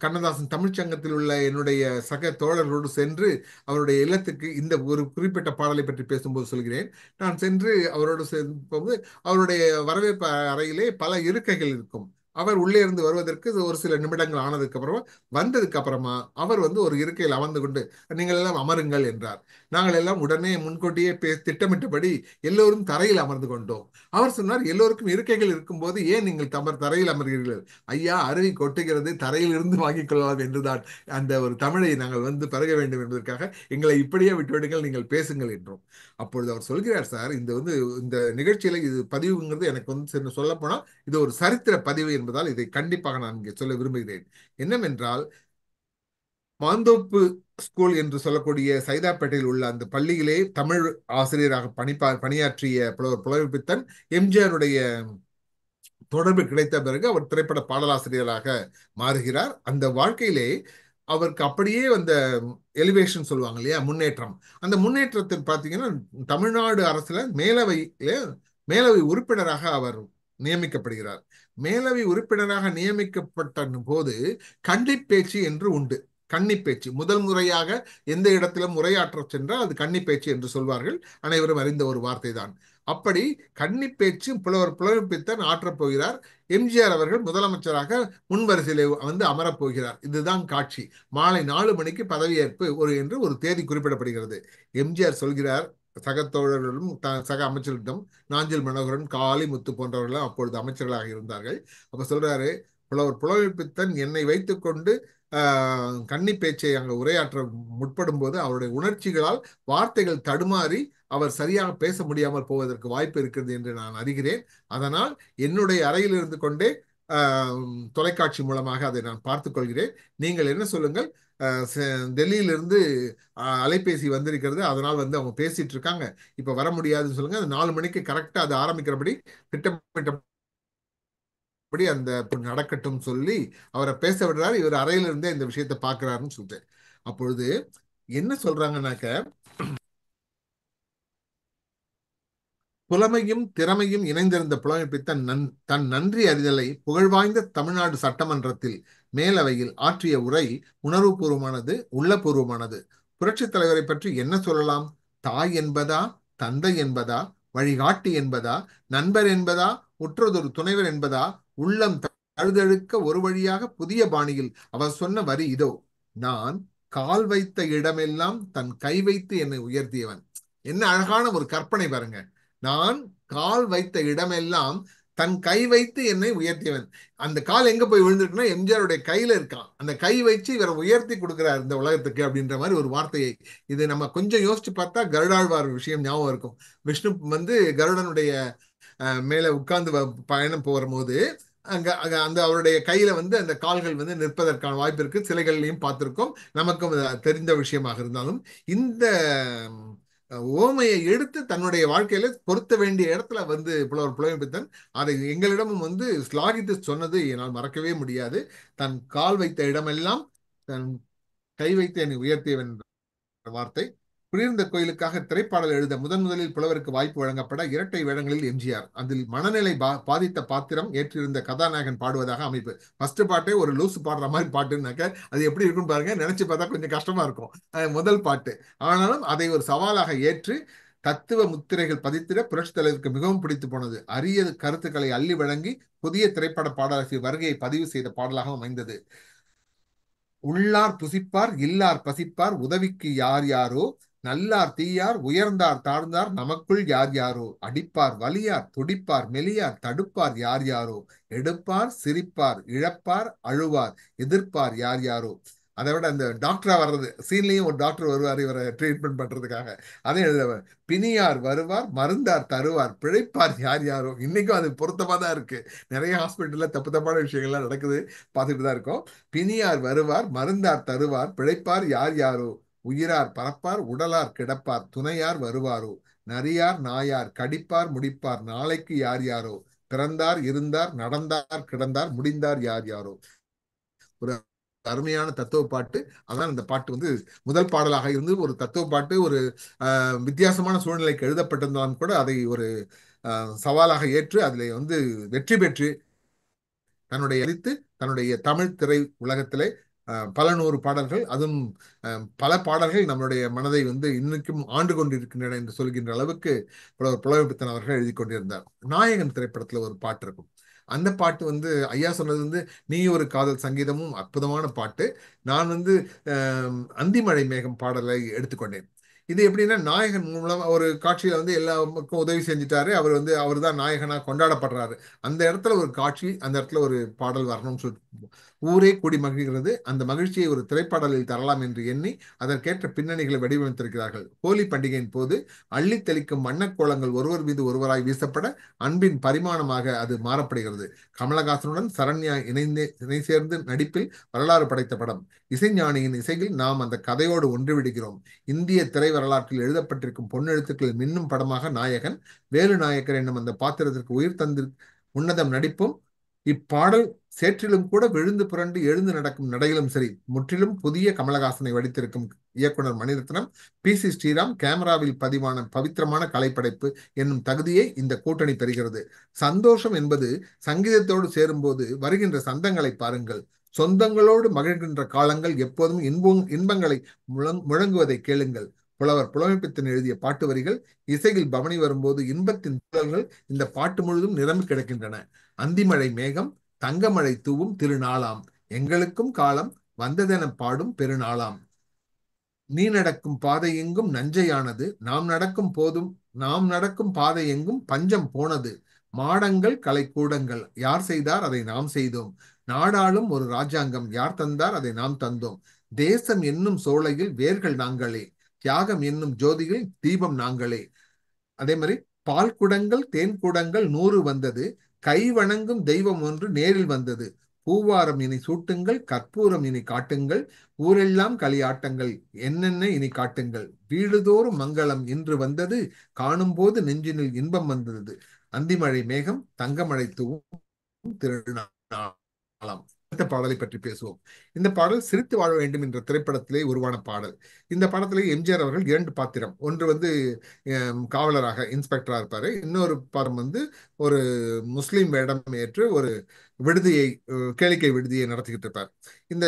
கண்ணதாசன் தமிழ்ச்சங்கத்தில் உள்ள என்னுடைய சக தோழர்களோடு சென்று அவருடைய இல்லத்துக்கு இந்த ஒரு குறிப்பிட்ட பாடலை பற்றி பேசும்போது சொல்கிறேன். நான் சென்று அவரோடு போது அவருடைய வரவேற்பு அறையிலே பல இருக்கைகள் இருக்கும். அவர் உள்ளே இருந்து வருவதற்கு ஒரு சில நிமிடங்கள் ஆனதுக்கு அப்புறமா, வந்ததுக்கு அப்புறமா அவர் வந்து ஒரு இருக்கையில் அமர்ந்து கொண்டு, நீங்கள் எல்லாம் அமருங்கள் என்றார். நாங்கள் எல்லாம் உடனே முன்கூட்டியே திட்டமிட்டபடி எல்லோரும் தரையில் அமர்ந்து கொண்டோம். அவர் சொன்னார், எல்லோருக்கும் இருக்கைகள் இருக்கும்போது ஏன் நீங்கள் தரையில் அமர்கிறீர்கள்? ஐயா, அருவி கொட்டுகிறது, தரையில் இருந்து வாங்கிக் கொள்ளலாம் என்றுதான் அந்த ஒரு தமிழை நாங்கள் வந்து பருக வேண்டும் என்பதற்காக எங்களை இப்படியே விட்டுவிடுங்கள், நீங்கள் பேசுங்கள் என்றோம். அப்பொழுது அவர் சொல்கிறார், சார், இந்த நிகழ்ச்சியில இது பதிவுங்கிறது எனக்கு வந்து சொல்ல போனால் இது ஒரு சரித்திர பதிவு என்பதால் இதை கண்டிப்பாக நான் இங்கே சொல்ல விரும்புகிறேன். என்னவென்றால், மாந்தோப்பு ஸ்கூல் என்று சொல்லக்கூடிய சைதாப்பேட்டையில் உள்ள அந்த பள்ளியிலே தமிழ் ஆசிரியராக பணியாற்றிய புலவர் புலமைப்பித்தன் எம்ஜிஆருடைய தொடர்பு கிடைத்த பிறகு அவர் திரைப்பட பாடலாசிரியராக மாறுகிறார். அந்த வாழ்க்கையிலே அவருக்கு அப்படியே அந்த எலிவேஷன் சொல்லுவாங்க இல்லையா, முன்னேற்றம். அந்த முன்னேற்றத்தில் பார்த்தீங்கன்னா தமிழ்நாடு அரசுல மேலவை உறுப்பினராக அவர் நியமிக்கப்படுகிறார். மேலவை உறுப்பினராக நியமிக்கப்பட்ட போது கன்னிப்பேச்சு என்று உண்டு. கன்னிப்பேச்சு முதல் முறையாக எந்த இடத்திலும் உரையாற்ற சென்றால் அது கன்னிப்பேச்சு என்று சொல்வார்கள். அனைவரும் அறிந்த ஒரு வார்த்தை தான். அப்படி கன்னிப்பேச்சு புலவர் ஆற்றப் போகிறார். எம்ஜிஆர் அவர்கள் முதலமைச்சராக முன்வரிசையிலே வந்து அமரப் போகிறார். இதுதான் காட்சி. மாலை 4 மணிக்கு பதவியேற்பு என்று ஒரு தேதி குறிப்பிடப்படுகிறது. எம்ஜிஆர் சொல்கிறார் சக தோழர்களும் சக அமைச்சர்களிடம், நாஞ்சில் மனோகரன், காளிமுத்து போன்றவர்களும் அப்பொழுது அமைச்சர்களாக இருந்தார்கள். அப்ப சொல்றாரு, புலவர் பித்தன் என்னை வைத்துக்கொண்டு கன்னி பேச்சை அங்க உரையாற்ற முற்படும் போது அவருடைய உணர்ச்சிகளால் வார்த்தைகள் தடுமாறி அவர் சரியாக பேச முடியாமல் போவதற்கு வாய்ப்பு இருக்கிறது என்று நான் அறிகிறேன். அதனால் என்னுடைய அறையில் இருந்து கொண்டே தொலைக்காட்சி மூலமாக அதை நான் பார்த்துக் கொள்கிறேன். நீங்கள் என்ன சொல்லுங்கள், டெல்லியிலிருந்து அலைபேசி வந்திருக்கிறது, அதனால் வந்து அவங்க பேசிட்டு இருக்காங்க, இப்ப வர முடியாதுன்னு சொல்லுங்க. அது 4 மணிக்கு கரெக்டா அது ஆரம்பிக்கிறபடி திட்டமிட்டபடி அந்த நடக்கட்டும் சொல்லி அவரை பேச விடுறாரு. இவர் அறையில இருந்தே இந்த விஷயத்தை பாக்குறாருன்னு சொல்லிட்டு அப்பொழுது என்ன சொல்றாங்கன்னாக்க, புலமையும் திறமையும் இணைந்திருந்த புலமைப்பித்தன் தன் நன்றி அறிதலை புகழ்வாய்ந்த தமிழ்நாடு சட்டமன்றத்தில் மேலவையில் ஆற்றிய உரை உணர்வுபூர்வமானது, உள்ளபூர்வமானது. புரட்சித் தலைவரை பற்றி என்ன சொல்லலாம்? தாய் என்பதா, தந்தை என்பதா, வழிகாட்டி என்பதா, நண்பர் என்பதா, உற்றதொரு துணைவர் என்பதா, உள்ளம் தழுதழுக்க ஒரு வழியாக புதிய பாணியில் அவர் சொன்ன வரி இதோ: நான் கால் வைத்த இடமெல்லாம் தன் கை வைத்து என்னை உயர்த்தியவன். என்ன அழகான ஒரு கற்பனை பாருங்க. நான் கால் வைத்த இடமெல்லாம் தன் கை வைத்து என்னை உயர்த்தியவன். அந்த கால் எங்க போய் விழுந்திருக்குன்னா எம்ஜிஆருடைய கையில இருக்கான். அந்த கை வச்சு இவரை உயர்த்தி கொடுக்கிறார் இந்த உலகத்துக்கு அப்படின்ற மாதிரி ஒரு வார்த்தையை. இது நம்ம கொஞ்சம் யோசிச்சு பார்த்தா கருடாழ்வார் விஷயம் ஞாபகம் இருக்கும். விஷ்ணு வந்து கருடனுடைய மேல உட்கார்ந்து பயணம் போகும்போது அங்க அந்த அவருடைய கையில வந்து அந்த கால்கள் வந்து நிற்பதற்கான வாய்ப்பு இருக்கு. சிலைகள்லையும் பார்த்திருக்கோம், நமக்கும் தெரிந்த விஷயமாக இருந்தாலும் இந்த ஓமையை எடுத்து தன்னுடைய வாழ்க்கையில பொருத்த வேண்டிய இடத்துல வந்து புலமைப்பித்தன் அதை எங்களிடமும் வந்து ஸ்லாகித்து சொன்னது என்னால் மறக்கவே முடியாது. தன் கால் வைத்த இடமெல்லாம் தன் கை வைத்து என்னை உயர்த்தியவன் வார்த்தை. குளிர்ந்த கோயிலுக்காக திரைப்பாடல் எழுத முதலில் புலவருக்கு வாய்ப்பு வழங்கப்பட இரட்டை வேடங்களில் எம்ஜிஆர். அதில் மனநிலை பாதித்த பாத்திரம் ஏற்றிருந்த கதாநாயகன் பாடுவதாக அமைப்பு. ஃபர்ஸ்ட் பாட்டே ஒரு லூசு பாடுற மாதிரி பாட்டுனாக்க அது எப்படி இருக்குன்னு பாருங்க. நினைச்சு பார்த்தா கொஞ்சம் கஷ்டமா இருக்கும் முதல் பாட்டு. ஆனாலும் அதை ஒரு சவாலாக ஏற்று தத்துவ முத்திரைகள் பதித்திட புரட்சி தலைவருக்கு மிகவும் பிடித்து போனது. அரிய கருத்துக்களை அள்ளி வழங்கி புதிய திரைப்பட பாடலாசிரியர் வருகையை பதிவு செய்த பாடலாக அமைந்தது. உள்ளார் புசிப்பார், இல்லார் பசிப்பார், உதவிக்கு யார் யாரோ, நல்லார் தீயார், உயர்ந்தார் தாழ்ந்தார், நமக்குள் யார் யாரோ, அடிப்பார் வலியார், துடிப்பார் மெலியார், தடுப்பார் யார் யாரோ, எடுப்பார் சிரிப்பார், இழப்பார் அழுவார், எதிர்ப்பார் யார் யாரோ. அதை விட அந்த டாக்டரா வர்றது சீன்லயும் ஒரு டாக்டர் வருவார் இவரை ட்ரீட்மெண்ட் பண்றதுக்காக. அதே எழுதுவார், பிணியார் வருவார், மருந்தார் தருவார், பிழைப்பார் யார் யாரோ. இன்னைக்கும் அது பொருத்தமா தான் இருக்கு. நிறைய ஹாஸ்பிட்டல்ல தப்பு தப்பான விஷயங்கள்லாம் நடக்குது, பார்த்துட்டு தான் இருக்கோம். பிணியார் வருவார், மருந்தார் தருவார், பிழைப்பார் யார் யாரோ, உயிரார் பறப்பார், உடலார் கிடப்பார், துணையார் வருவாரோ, நரியார் நாயார் கடிப்பார் முடிப்பார், நாளைக்கு யார் யாரோ, பிறந்தார் இருந்தார் நடந்தார் கிடந்தார், முடிந்தார் யார் யாரோ. ஒரு அருமையான தத்துவ பாட்டு. அதான் இந்த பாட்டு வந்து முதல் பாடலாக இருந்து ஒரு தத்துவ பாட்டு, ஒரு வித்தியாசமான சூழ்நிலைக்கு எழுதப்பட்டிருந்தாலும் கூட அதை ஒரு சவாலாக ஏற்று அதில் வந்து வெற்றி பெற்று தன்னுடைய தமிழ் திரை உலகத்திலே பல நூறு பாடல்கள், அதுவும் பல பாடல்கள் நம்மளுடைய மனதை வந்து இன்னைக்கும் ஆண்டு கொண்டிருக்கின்றன என்று சொல்கின்ற அளவுக்கு புலமைப்பித்தன் அவர்கள் எழுதி கொண்டிருந்தார். நாயகன் திரைப்படத்துல ஒரு பாட்டு இருக்கும். அந்த பாட்டு வந்து ஐயா சொன்னது வந்து நீ ஒரு காதல் சங்கீதமும் அற்புதமான பாட்டு. நான் வந்து அந்திமழை மேகம் பாடலை எடுத்துக்கொண்டேன். இது எப்படின்னா, நாயகன் மூலம் ஒரு காட்சியில வந்து எல்லாருக்கும் உதவி செஞ்சுட்டாரு. அவர் தான் நாயகனா கொண்டாடப்படுறாரு. அந்த இடத்துல ஒரு காட்சி, அந்த இடத்துல ஒரு பாடல் வரணும்னு சொல்லிட்டு ஊரே கூடி மகிழ்கிறது. அந்த மகிழ்ச்சியை ஒரு திரைப்பாடலில் தரலாம் என்று எண்ணி அதற்கேற்ற பின்னணிகளை வடிவமைத்திருக்கிறார்கள். ஹோலி பண்டிகையின் போது அள்ளி தெளிக்கும் வண்ணக்கோலங்கள் ஒருவர் மீது ஒருவராய் வீசப்பட அன்பின் பரிமாணமாக அது மாறப்படுகிறது. கமலஹாசனுடன் சரண்யா இணை சேர்ந்து நடிப்பில் வரலாறு படைத்த படம். இசைஞானியின் இசையில் நாம் அந்த கதையோடு ஒன்றுவிடுகிறோம். இந்திய திரை வரலாற்றில் எழுதப்பட்டிருக்கும் பொன்னெழுத்துக்களில் மின்னும் படமாக நாயகன். வேலு நாயக்கர் என்னும் அந்த பாத்திரத்திற்கு உயிர் தந்து உன்னதம் நடிப்பும் இப்பாடல் சேற்றிலும் கூட விழுந்து புரண்டு எழுந்து நடக்கும் நடையிலும் சரி முற்றிலும் புதிய கமலஹாசனை வடித்திருக்கும் இயக்குனர் மணிரத்னம், PC ஸ்ரீராம் கேமராவில் பதிவான பவித்திரமான கலைப்படைப்பு என்னும் தகுதியை இந்த கூட்டணி பெறுகிறது. சந்தோஷம் என்பது சங்கீதத்தோடு சேரும்போது வருகின்ற சந்தங்களை பாருங்கள். சொந்தங்களோடு மகிழ்கின்ற காலங்கள் எப்போதும் இன்பங்களை முழங்குவதை கேளுங்கள். புலவர் புலமைப்பித்தன் எழுதிய பாட்டு வரிகள் இசையில் பவனி வரும்போது இன்பத்தின் குரல்கள் இந்த பாட்டு முழுதும் நிரம்பி கிடக்கின்றன. அந்திமழை மேகம் தங்கமழை தூவும் திருநாளாம், எங்களுக்கும் காலம் வந்ததென பாடும் பெருநாளாம். நீ நடக்கும் பாதை எங்கும் நஞ்சையானது, நாம் நடக்கும் பாதை எங்கும் பஞ்சம் போனது. மாடங்கள் கலைக்கூடங்கள் யார் செய்தார் அதை நாம் செய்தோம். நாடாளும் ஒரு ராஜாங்கம் யார் தந்தார் அதை நாம் தந்தோம். தேசம் என்னும் சோலையில் வேர்கள் நாங்களே, தியாகம் என்னும் ஜோதியில் தீபம் நாங்களே. அதே மாதிரி பால் குடங்கள் தேன் குடங்கள் 100 வந்தது, கை வணங்கும் தெய்வம் ஒன்று நேரில் வந்தது. பூவாரம் இனி சூட்டுங்கள், கற்பூரம் இனி காட்டுங்கள், ஊரெல்லாம் களியாட்டங்கள் என்னென்ன இனி காட்டுங்கள். வீடுதோறும் மங்களம் இன்று வந்தது, காணும்போது நெஞ்சினில் இன்பம் வந்தது. அந்திமழை மேகம் தங்கமழை தூவும் திருநாளாம். அடுத்த பாடலை பற்றி பேசுவோம். இந்த பாடல் சிரித்து வாழ வேண்டும் என்ற திரைப்படத்திலே உருவான பாடல். இந்த படத்திலே எம்ஜிஆர் அவர்கள் 2 பாத்திரம், ஒன்று வந்து காவலராக இன்ஸ்பெக்டரா இருப்பாரு, இன்னொரு படம் வந்து ஒரு முஸ்லீம் வேடம் ஏற்று ஒரு விடுதியை கேளிக்கை விடுதியை நடத்திக்கிட்டு இருப்பார். இந்த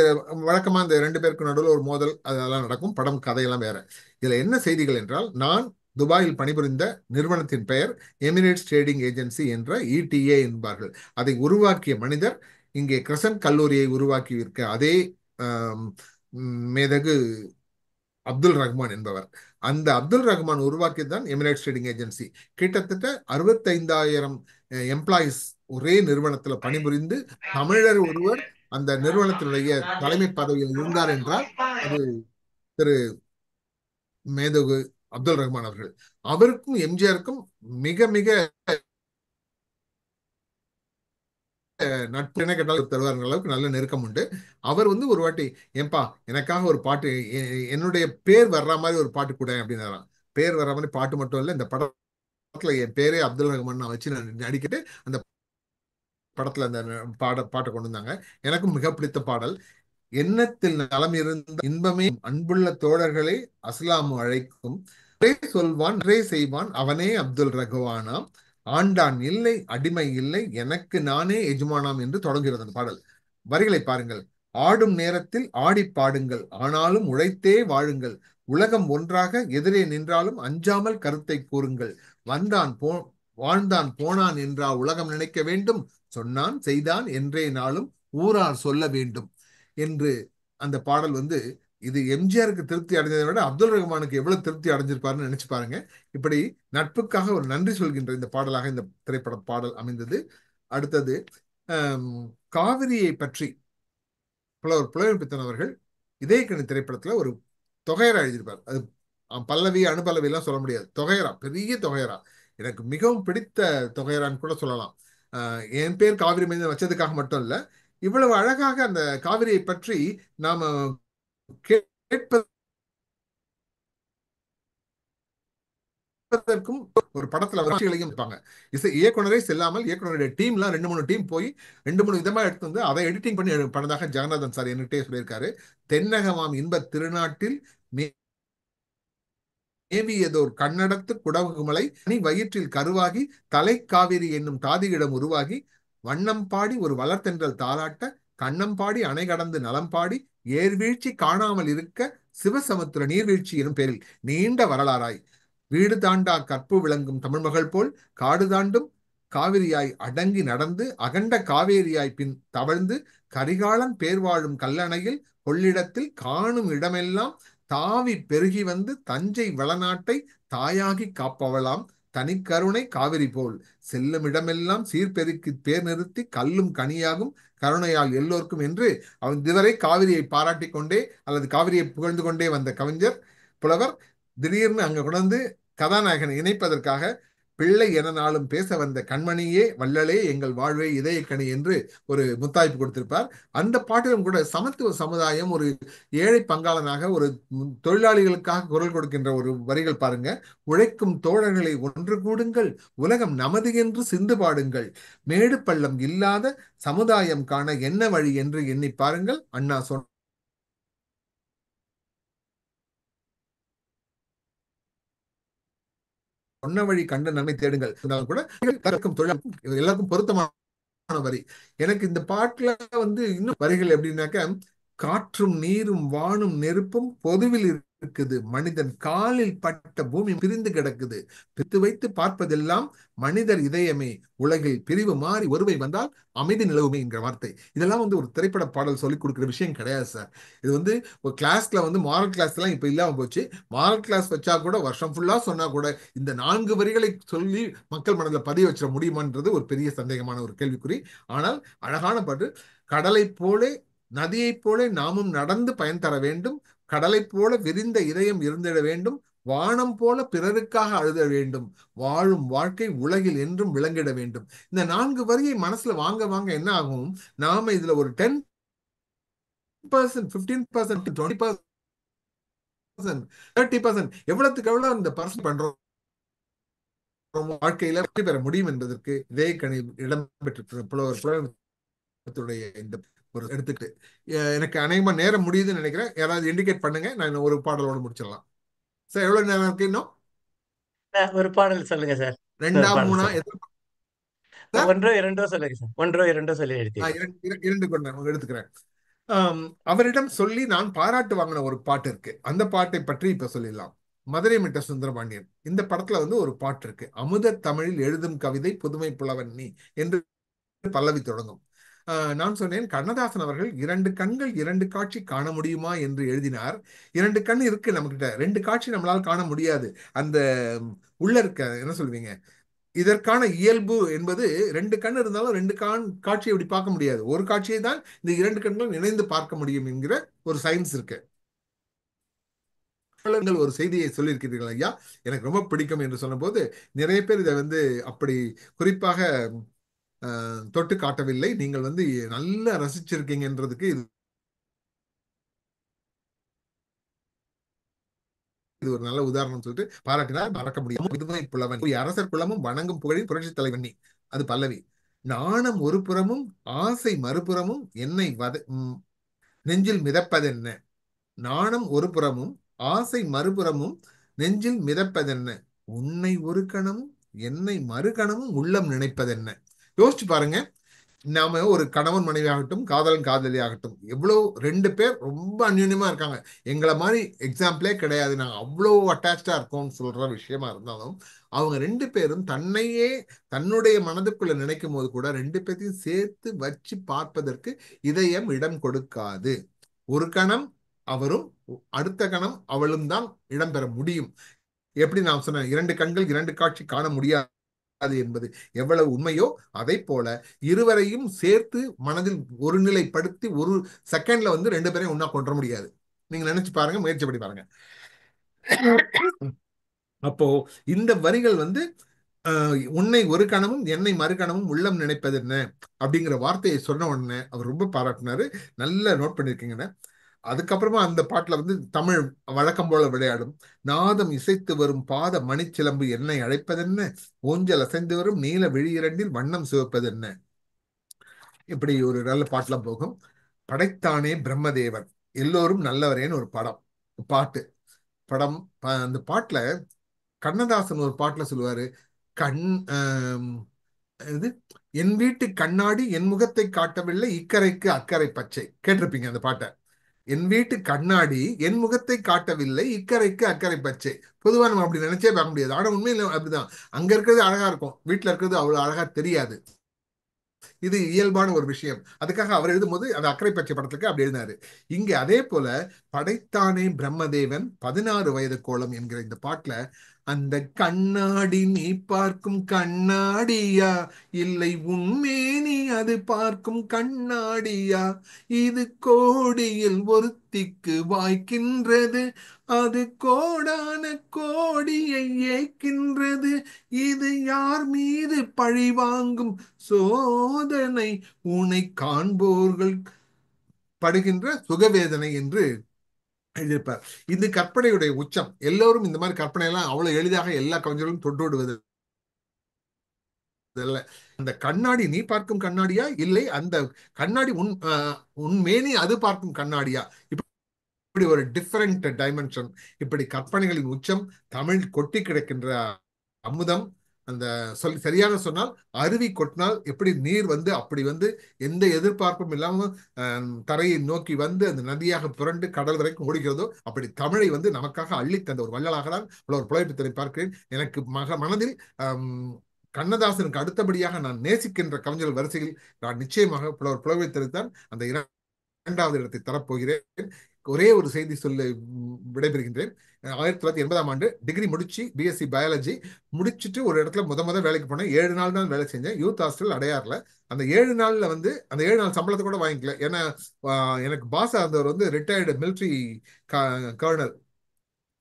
வழக்கமா இந்த 2 பேருக்கு நடுவில் ஒரு மோதல் அதெல்லாம் நடக்கும். படம் கதையெல்லாம் வேற. இதுல என்ன செய்திகள் என்றால், நான் துபாயில் பணிபுரிந்த நிறுவனத்தின் பெயர் எமிரேட்ஸ் ட்ரேடிங் ஏஜென்சி என்ற ETA என்பார்கள். அதை உருவாக்கிய மனிதர் இங்கே கிரசன்ட் கல்லூரியை உருவாக்கி இருக்க அதே மேதகு அப்துல் ரஹ்மான் என்பவர். அந்த அப்துல் ரஹ்மான் உருவாக்கியதுதான் எமிரேட்ஸ் ட்ரேடிங் ஏஜென்சி. கிட்டத்தட்ட 65,000 எம்ப்ளாயிஸ் ஒரே நிறுவனத்துல பணிபுரிந்து தமிழர் ஒருவர் அந்த நிறுவனத்தினுடைய தலைமை பதவியில் இருந்தார் என்றால் அது திரு மேதகு அப்துல் ரஹ்மான் அவர்கள். அவருக்கும் எம்ஜிஆருக்கும் மிக மிக நட்பு என்ன கேட்டாலும் தருவார் அளவுக்கு நல்ல நெருக்கம் உண்டு. அவர் வந்து ஒரு வாட்டி, ஏன்பா எனக்காக ஒரு பாட்டு, என்னுடைய பேர் வர்ற மாதிரி ஒரு பாட்டு கூட அப்படின்னாராம். பேர் வர்ற மாதிரி பாட்டு மட்டும் இல்லை, இந்த படத்துல என் பேரே அப்துல் ரஹ்மான் நான் வச்சு நான் நடிக்கிட்டு அந்த படத்துல அந்த பாட்டை கொண்டு வந்தாங்க. எனக்கும் மிக பிடித்த பாடல். எண்ணத்தில் நலம் இருந்த இன்பமே அன்புள்ள தோழர்களே அஸ்லாமு அழைக்கும், சொல்வான் செய்வான் அவனே அப்துல் ரகுவானாம், ஆண்டான் இல்லை அடிமை இல்லை எனக்கு நானே எஜமானாம் என்று தொடங்குகிறது அந்த பாடல். வரிகளை பாருங்கள். ஆடும் நேரத்தில் ஆடி பாடுங்கள், ஆனாலும் உழைத்தே வாழுங்கள், உலகம் ஒன்றாக எதிரே நின்றாலும் அஞ்சாமல் கருத்தை கூறுங்கள், வந்தான் வாழ்ந்தான் போனான் என்றா உலகம் நினைக்க வேண்டும், சொன்னான் செய்தான் என்றே நாளும் ஊரார் சொல்ல வேண்டும் என்று அந்த பாடல் வந்து, இது எம்ஜிஆருக்கு திருப்தி அடைஞ்சதை விட அப்துல் ரஹ்மானுக்கு எவ்வளவு திருப்தி அடைஞ்சிருப்பாருன்னு நினைச்சு பாருங்க. இப்படி நட்புக்காக ஒரு நன்றி சொல்கின்ற இந்த பாடலாக இந்த திரைப்பட பாடல் அமைந்தது. அடுத்தது காவிரியை பற்றி புலவர் புலமைப்பித்தன் அவர்கள் இதயக்கனி திரைப்படத்துல ஒரு தொகையரா எழுதியிருப்பார். அது பல்லவி அனுபல்லவி எல்லாம் சொல்ல முடியாது, தொகையரா, பெரிய தொகையரா. எனக்கு மிகவும் பிடித்த தொகையரான்னு கூட சொல்லலாம். என் பேர் காவிரி மைந்தன் வச்சதுக்காக மட்டும் இல்ல, இவ்வளவு அழகாக அந்த காவிரியை பற்றி நாம கேட்பதற்கும் ஒரு படத்துல காட்சிகளையும் இருப்பாங்க. இயக்குனரே செல்லாமல் இயக்குனருடைய டீம்லாம் 2-3 டீம் போய் 2-3 விதமா எடுத்து வந்து அதை எடிட்டிங் பண்ணி பண்ணதாக ஜெகநாதன் சார் என்கிட்டே சொல்லியிருக்காரு. தென்னகமாம் இன்ப திருநாட்டில் மேவியதோர் கண்ணடத்து குடகுமலை நீ வயிற்றில் கருவாகி தலை காவிரி என்னும் தாதியிடம் உருவாகி வண்ணம் பாடி ஒரு வளர்த்தென்றல் தாளாட்ட கண்ணம் பாடி அணை கடந்து நலம் பாடி ஏர்வீழ்ச்சி காணாமல் இருக்க சிவசமுத்திர நீர்வீழ்ச்சி எனும் பேரில் நீண்ட வரலாறாய் வீடு தாண்டா கற்பு விளங்கும் தமிழ் மகள் போல் காடு தாண்டும் காவிரியாய் அடங்கி நடந்து அகண்ட காவேரியாய் பின் தவழ்ந்து கரிகாலன் பேர் வாழும் கல்லணையில் கொள்ளிடத்தில் காணும் இடமெல்லாம் தாவி பெருகி வந்து தஞ்சை வளநாட்டை தாயாகி காப்பவளாம் தனிக்கருணை காவிரி போல் செல்லும் இடமெல்லாம் சீர்பெருக்கி பேர் நிறுத்தி கல்லும் கனியாகும் கருணையால் எல்லோருக்கும் என்று அவன் இதுவரை காவிரியை பாராட்டி கொண்டே அல்லது காவிரியை புகழ்ந்து கொண்டே வந்த கவிஞர் புலவர் திடீர்னு அங்க கொண்டு கதாநாயகனை இணைப்பதற்காக பிள்ளை என நாளும் பேச வந்த கண்மணியே வள்ளலே எங்கள் வாழ்வே இதயக்கனி என்று ஒரு முத்தாய்ப்பு கொடுத்திருப்பார். அந்த பாட்டிலும் கூட சமத்துவ சமுதாயம், ஒரு ஏழை பங்காளனாக, ஒரு தொழிலாளிகளுக்காக குரல் கொடுக்கின்ற ஒரு வரிகள் பாருங்க. உழைக்கும் தோழர்களை ஒன்று கூடுங்கள், உலகம் நமது என்று சிந்து பாடுங்கள், மேடு பள்ளம் இல்லாத சமுதாயம் காண என்ன வழி என்று எண்ணி பாருங்கள். அண்ணா சொன்ன வழி கண்டு நன்மை தேடுங்கள் கூட எல்லாருக்கும் பொருத்தமான வரி. எனக்கு இந்த பாட்டுல இன்னும் வரிகள் எப்படின்னாக்க, காற்றும் நீரும் வானும் நெருப்பும் பொதுவில் இருக்குது, மனிதன் காலில் பட்ட பூமி பிரிந்து கிடக்குது, பிரித்து வைத்து பார்ப்பதெல்லாம் மனிதர் இதயமே, உலகில் பிரிவு மாறி ஒருவை வந்தால் அமைதி நிலவுமே என்கிற வார்த்தை. இதெல்லாம் ஒரு திரைப்பட பாடல் சொல்லிக் கொடுக்குற விஷயம் கிடையாது சார். இது ஒரு கிளாஸ்ல மாரல் கிளாஸ் எல்லாம் இப்ப இல்லாம போச்சு. மாரல் கிளாஸ் வச்சா கூட வருஷம் ஃபுல்லா சொன்னா கூட இந்த 4 வரிகளை சொல்லி மக்கள் மனதில் பதிய வச்சிட முடியுமான்றது ஒரு பெரிய சந்தேகமான ஒரு கேள்விக்குறி. ஆனால் அழகான பாட்டு. கடலை போலே நதியை போல நாமும் நடந்து பயன் தர வேண்டும், கடலை போல விரிந்த இதயம் இருந்திட வேண்டும், வானம் போல பிறருக்காக அழுத வேண்டும், வாழும் வாழ்க்கை உலகில் என்றும் விளங்கிட வேண்டும். இந்த 4 வரியை மனசுல வாங்க வாங்க என்ன ஆகும், நாம இதுல ஒரு 10%, 15%, 20%, 30% எவ்வளவுக்கு எவ்வளவு இந்த பர்சன் பண்றோம் வாழ்க்கையில வெற்றி பெற முடியும் என்பதற்கு இதே கணில் இடம்பெற்ற புலவர் இந்த ஒரு எடுத்துக்கிட்டு எனக்கு அநேகமா நேரம் முடியுதுன்னு நினைக்கிறேன். யாராவது இண்டிகேட் பண்ணுங்க, நான் ஒரு பாடலோட முடிச்சிடலாம். சார் எவ்வளவு நேரம் இருக்கு இன்னும்? ஒரு பாடல் சொல்லுங்க சார். ஒரு 2 பாடல் 3 சொல்லுங்க. சார்? ஒன்றோ இரண்டோ சொல்லுங்க சார். ஒன்றோ இரண்டோ சொல்லி எடுத்துக்கிறேன். இரண்டு கொண்டு எடுத்துக்கிறேன். அவரிடம் சொல்லி நான் பாராட்டு வாங்கின ஒரு பாட்டு இருக்கு. அந்த பாட்டை பற்றி இப்ப சொல்லிடலாம். மதுரை மிட்ட சுந்தரபாண்டியன் இந்த படத்துல ஒரு பாட்டு இருக்கு. அமுத தமிழில் எழுதும் கவிதை புதுமை புலவன் நீ என்று பல்லவி தொடங்கும். நான் சொன்னேன், கண்ணதாசன் அவர்கள் 2 கண்கள் 2 காட்சி காண முடியுமா என்று எழுதினார். 2 கண் இருக்கு நம்மகிட்ட, 2 காட்சி நம்மளால காண முடியாது. அந்த உள்ள இருக்க என்ன சொல்லுவீங்க, இதற்கான இயல்பு என்பது 2 கண் இருந்தாலும் 2 காட்சியை இப்படி பார்க்க முடியாது. ஒரு காட்சியை தான் இந்த 2 கண்களும் இணைந்து பார்க்க முடியும் என்கிற ஒரு சயின்ஸ் இருக்கு. ஒரு செய்தியை சொல்லியிருக்கிறீர்கள் ஐயா, எனக்கு ரொம்ப பிடிக்கும் என்று சொன்னபோது நிறைய பேர் இதை அப்படி குறிப்பாக தொட்டு காட்டவில்லை. நீங்கள் நல்லா ரசிச்சிருக்கீங்கன்றதுக்கு இது ஒரு நல்ல உதாரணம் சொல்லிட்டு பாராட்டினால் மறக்க முடியும். புதுமை புலவன் அரசர் குலமும் வணங்கும் புகழின் புரட்சி தலைவன் நீ, அது பல்லவி. நாணம் ஒரு புறமும் ஆசை மறுபுறமும் என்னை நெஞ்சில் மிதப்பதென்ன, நாணம் ஒரு புறமும் ஆசை மறுபுறமும் நெஞ்சில் மிதப்பதென்ன, உன்னை ஒரு கணமும் என்னை மறுகணமும் உள்ளம் நினைப்பதென்ன. யோசிச்சு பாருங்க, நாம ஒரு கணவன் மனைவி ஆகட்டும், காதலன் காதலி ஆகட்டும், எவ்வளவு 2 பேர் ரொம்ப அந்யூன்யமா இருக்காங்க, எங்களை மாதிரி எக்ஸாம்பிளே கிடையாது, நாங்க அவ்வளவு அட்டாச்சா இருக்கோம்னு சொல்ற விஷயமா இருந்தாலும் அவங்க 2 பேரும் தன்னையே தன்னுடைய மனதுக்குள்ள நினைக்கும் போது கூட 2 பேரையும் சேர்த்து வச்சு பார்ப்பதற்கு இதயம் இடம் கொடுக்காது. ஒரு கணம் அவரும் அடுத்த கணம் அவளும் தான் இடம்பெற முடியும். எப்படி நான் சொன்னேன், 2 கண்கள் 2 காட்சி காண முடியாது என்பது எவ்வளவு உண்மையோ அதை போல இருவரையும் சேர்த்து மனதில் ஒருநிலைப்படுத்தி ஒரு செகண்ட்ல 2 பேரையும் ஒன்னா கொண்டு முடியாது. நீங்க நினைச்சு பாருங்க, முயற்சி பண்ணி பாருங்க. அப்போ இந்த வரிகள் உன்னை ஒரு கணமும் என்னை மறுகணமும் உள்ளம் நினைப்பது என்ன அப்படிங்கிற வார்த்தையை சொன்ன உடனே அவர் ரொம்ப பாராட்டினாரு. நல்ல நோட் பண்ணிருக்கீங்க. அதுக்கப்புறமா அந்த பாட்டுல தமிழ் வழக்கம் போல விளையாடும், நாதம் இசைத்து வரும் பாத மணிச்சிலம்பு என்னை அழைப்பதென்ன, ஊஞ்சல் அசைந்து வரும் நீல விழி இரண்டில் வண்ணம் சிவப்பது என்ன, இப்படி ஒரு நல்ல பாட்டுலாம் போகும். படைத்தானே பிரம்மதேவன் எல்லோரும் நல்லவரேன்னு ஒரு பாட்டு படம். அந்த பாட்டுல கண்ணதாசன் ஒரு பாட்டுல சொல்லுவாரு, கண் இது என் வீட்டு கண்ணாடி என் முகத்தை காட்டவில்லை, இக்கரைக்கு அக்கறை பச்சை. கேட்டிருப்பீங்க அந்த பாட்டை. என் வீட்டு கண்ணாடி என் முகத்தை காட்டவில்லை, இக்கரைக்கு அக்கறை பச்சை. பொதுவா நம்ம அப்படி நினைச்சே பார்க்க முடியாது. ஆனா உண்மையில அப்படிதான். அங்க இருக்கிறது அழகா இருக்கும், வீட்டுல இருக்கிறது அவ்வளவு அழகா தெரியாது. இது இயல்பான ஒரு விஷயம். அதுக்காக அவர் எழுதும்போது அந்த அக்கறை பச்சை படத்துக்கு அப்படி எழுதினாரு. இங்க அதே போல படைத்தானே பிரம்மதேவன் 16 வயது கோலம் என்கிற இந்த பாட்டுல, அந்த கண்ணாடி நீ பார்க்கும் கண்ணாடியா, இல்லை உண்மேனி அது பார்க்கும் கண்ணாடியா, இது கோடியில் ஒருத்திக்கு வாய்க்கின்றது, அது கோடான கோடி கொடியை ஏய்க்கின்றது. இது யார் மீது பழி வாங்கும் சோதனை, உன்னை காண்போர்கள் படுகின்ற சுகவேதனை என்று எழுதியிருப்பார். இது கற்பனையுடைய உச்சம். எல்லோரும் இந்த மாதிரி கற்பனை எல்லாம் அவ்வளவு எளிதாக எல்லா கவிஞர்களும் தொட்டு விடுவது அல்ல. அந்த கண்ணாடி நீ பார்க்கும் கண்ணாடியா, இல்லை அந்த கண்ணாடி உன் மேனி அது பார்க்கும் கண்ணாடியா, இப்படி ஒரு டிஃபரெண்ட் டைமென்ஷன். இப்படி கற்பனைகளின் உச்சம். தமிழ் கொட்டி கிடக்கின்ற அமுதம். அந்த சரியாக சொன்னால் அருவி கொட்டினால் எப்படி நீர் வந்து அப்படி வந்து எந்த எதிர்பார்ப்பும் இல்லாம தரையை நோக்கி வந்து அந்த நதியாக புரண்டு கடல் வரைக்கும் ஓடுகிறதோ, அப்படி தமிழை வந்து நமக்காக அள்ளி தந்த ஒரு வள்ளலாக தான் ஒரு புலமைப்பித்தனை பார்க்கிறேன். எனக்கு மனதில் கண்ணதாசனுக்கு அடுத்தபடியாக நான் நேசிக்கின்ற கவிஞர்கள் வரிசையில் நான் நிச்சயமாக புலமைப்பித்தனை தான் அந்த இரண்டாவது இடத்தை தரப்போகிறேன். ஒரே ஒரு செய்தி சொல்ல விடைபெறுகின்றேன். 1980ஆம் ஆண்டு டிகிரி முடிச்சு பிஎஸ்சி பயாலஜி முடிச்சுட்டு ஒரு இடத்துல முத வேலைக்கு போனேன். 7 நாள் தான் வேலை செஞ்சேன். யூத் ஹாஸ்டல் அடையாறுல. அந்த 7 நாள்ல வந்து அந்த 7 நாள் சம்பளத்தை கூட வாங்கிக்கல. ஏன்னா எனக்கு பாஸ் ஆனவர் வந்து ரிட்டையர்டு மிலிட்ரி கர்னல்.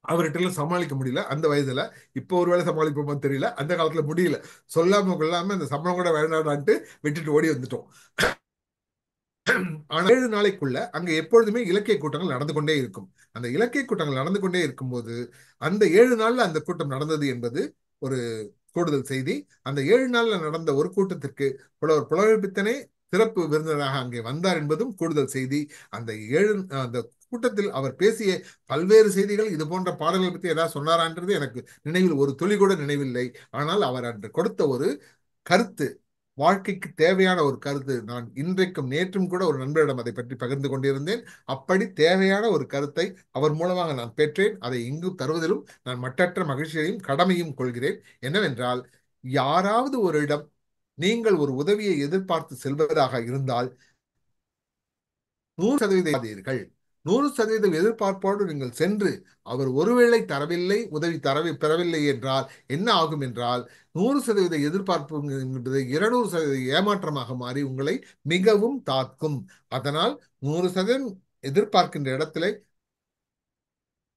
அவர்கிட்ட சமாளிக்க முடியல அந்த வயதுல. இப்போ ஒருவேளை சமாளிப்போமோ தெரியல. அந்த காலத்துல முடியல. சொல்லாம கொள்ளாம அந்த சம்பளம் கூட வேண்டாடான்ட்டு விட்டுட்டு ஓடி வந்துட்டோம். ஆனா 7 நாளைக்குள்ள அங்க எப்பொழுதுமே இலக்கிய கூட்டங்கள் நடந்து கொண்டே இருக்கும். அந்த இலக்கிய கூட்டங்கள் நடந்து கொண்டே இருக்கும்போது அந்த 7 நாள்ல அந்த கூட்டம் நடந்தது என்பது ஒரு கூடுதல் செய்தி. அந்த 7 நாள்ல நடந்த ஒரு கூட்டத்திற்கு புலமைப்பித்தனே சிறப்பு விருந்தினராக அங்கே வந்தார் என்பதும் கூடுதல் செய்தி. அந்த கூட்டத்தில் அவர் பேசிய பல்வேறு செய்திகள், இது போன்ற பாடல்களை பற்றி ஏதாவது சொன்னாரான்றது எனக்கு நினைவில் ஒரு துளி கூட நினைவில்லை. ஆனால் அவர் அன்று கொடுத்த ஒரு கருத்து, வாழ்க்கைக்கு தேவையான ஒரு கருத்து. நான் இன்றைக்கும் நேற்றும் கூட ஒரு நண்பரிடம் அதை பற்றி பகிர்ந்து கொண்டிருந்தேன். அப்படி தேவையான ஒரு கருத்தை அவர் மூலமாக நான் பெற்றேன். அதை இங்கு தருவதிலும் நான் மட்டற்ற மகிழ்ச்சியையும் கடமையும் கொள்கிறேன். என்னவென்றால், யாராவது ஒரு இடம் நீங்கள் ஒரு உதவியை எதிர்பார்த்து செல்வதாக இருந்தால் 100% 100% எதிர்பார்ப்போடு நீங்கள் சென்று அவர் ஒருவேளை தரவில்லை, உதவி பெறவில்லை என்றால் என்ன ஆகும் என்றால் 100% எதிர்பார்ப்பு என்பது 200% ஏமாற்றமாக மாறி உங்களை மிகவும் தாக்கும். அதனால் 100% எதிர்பார்க்கின்ற இடத்துல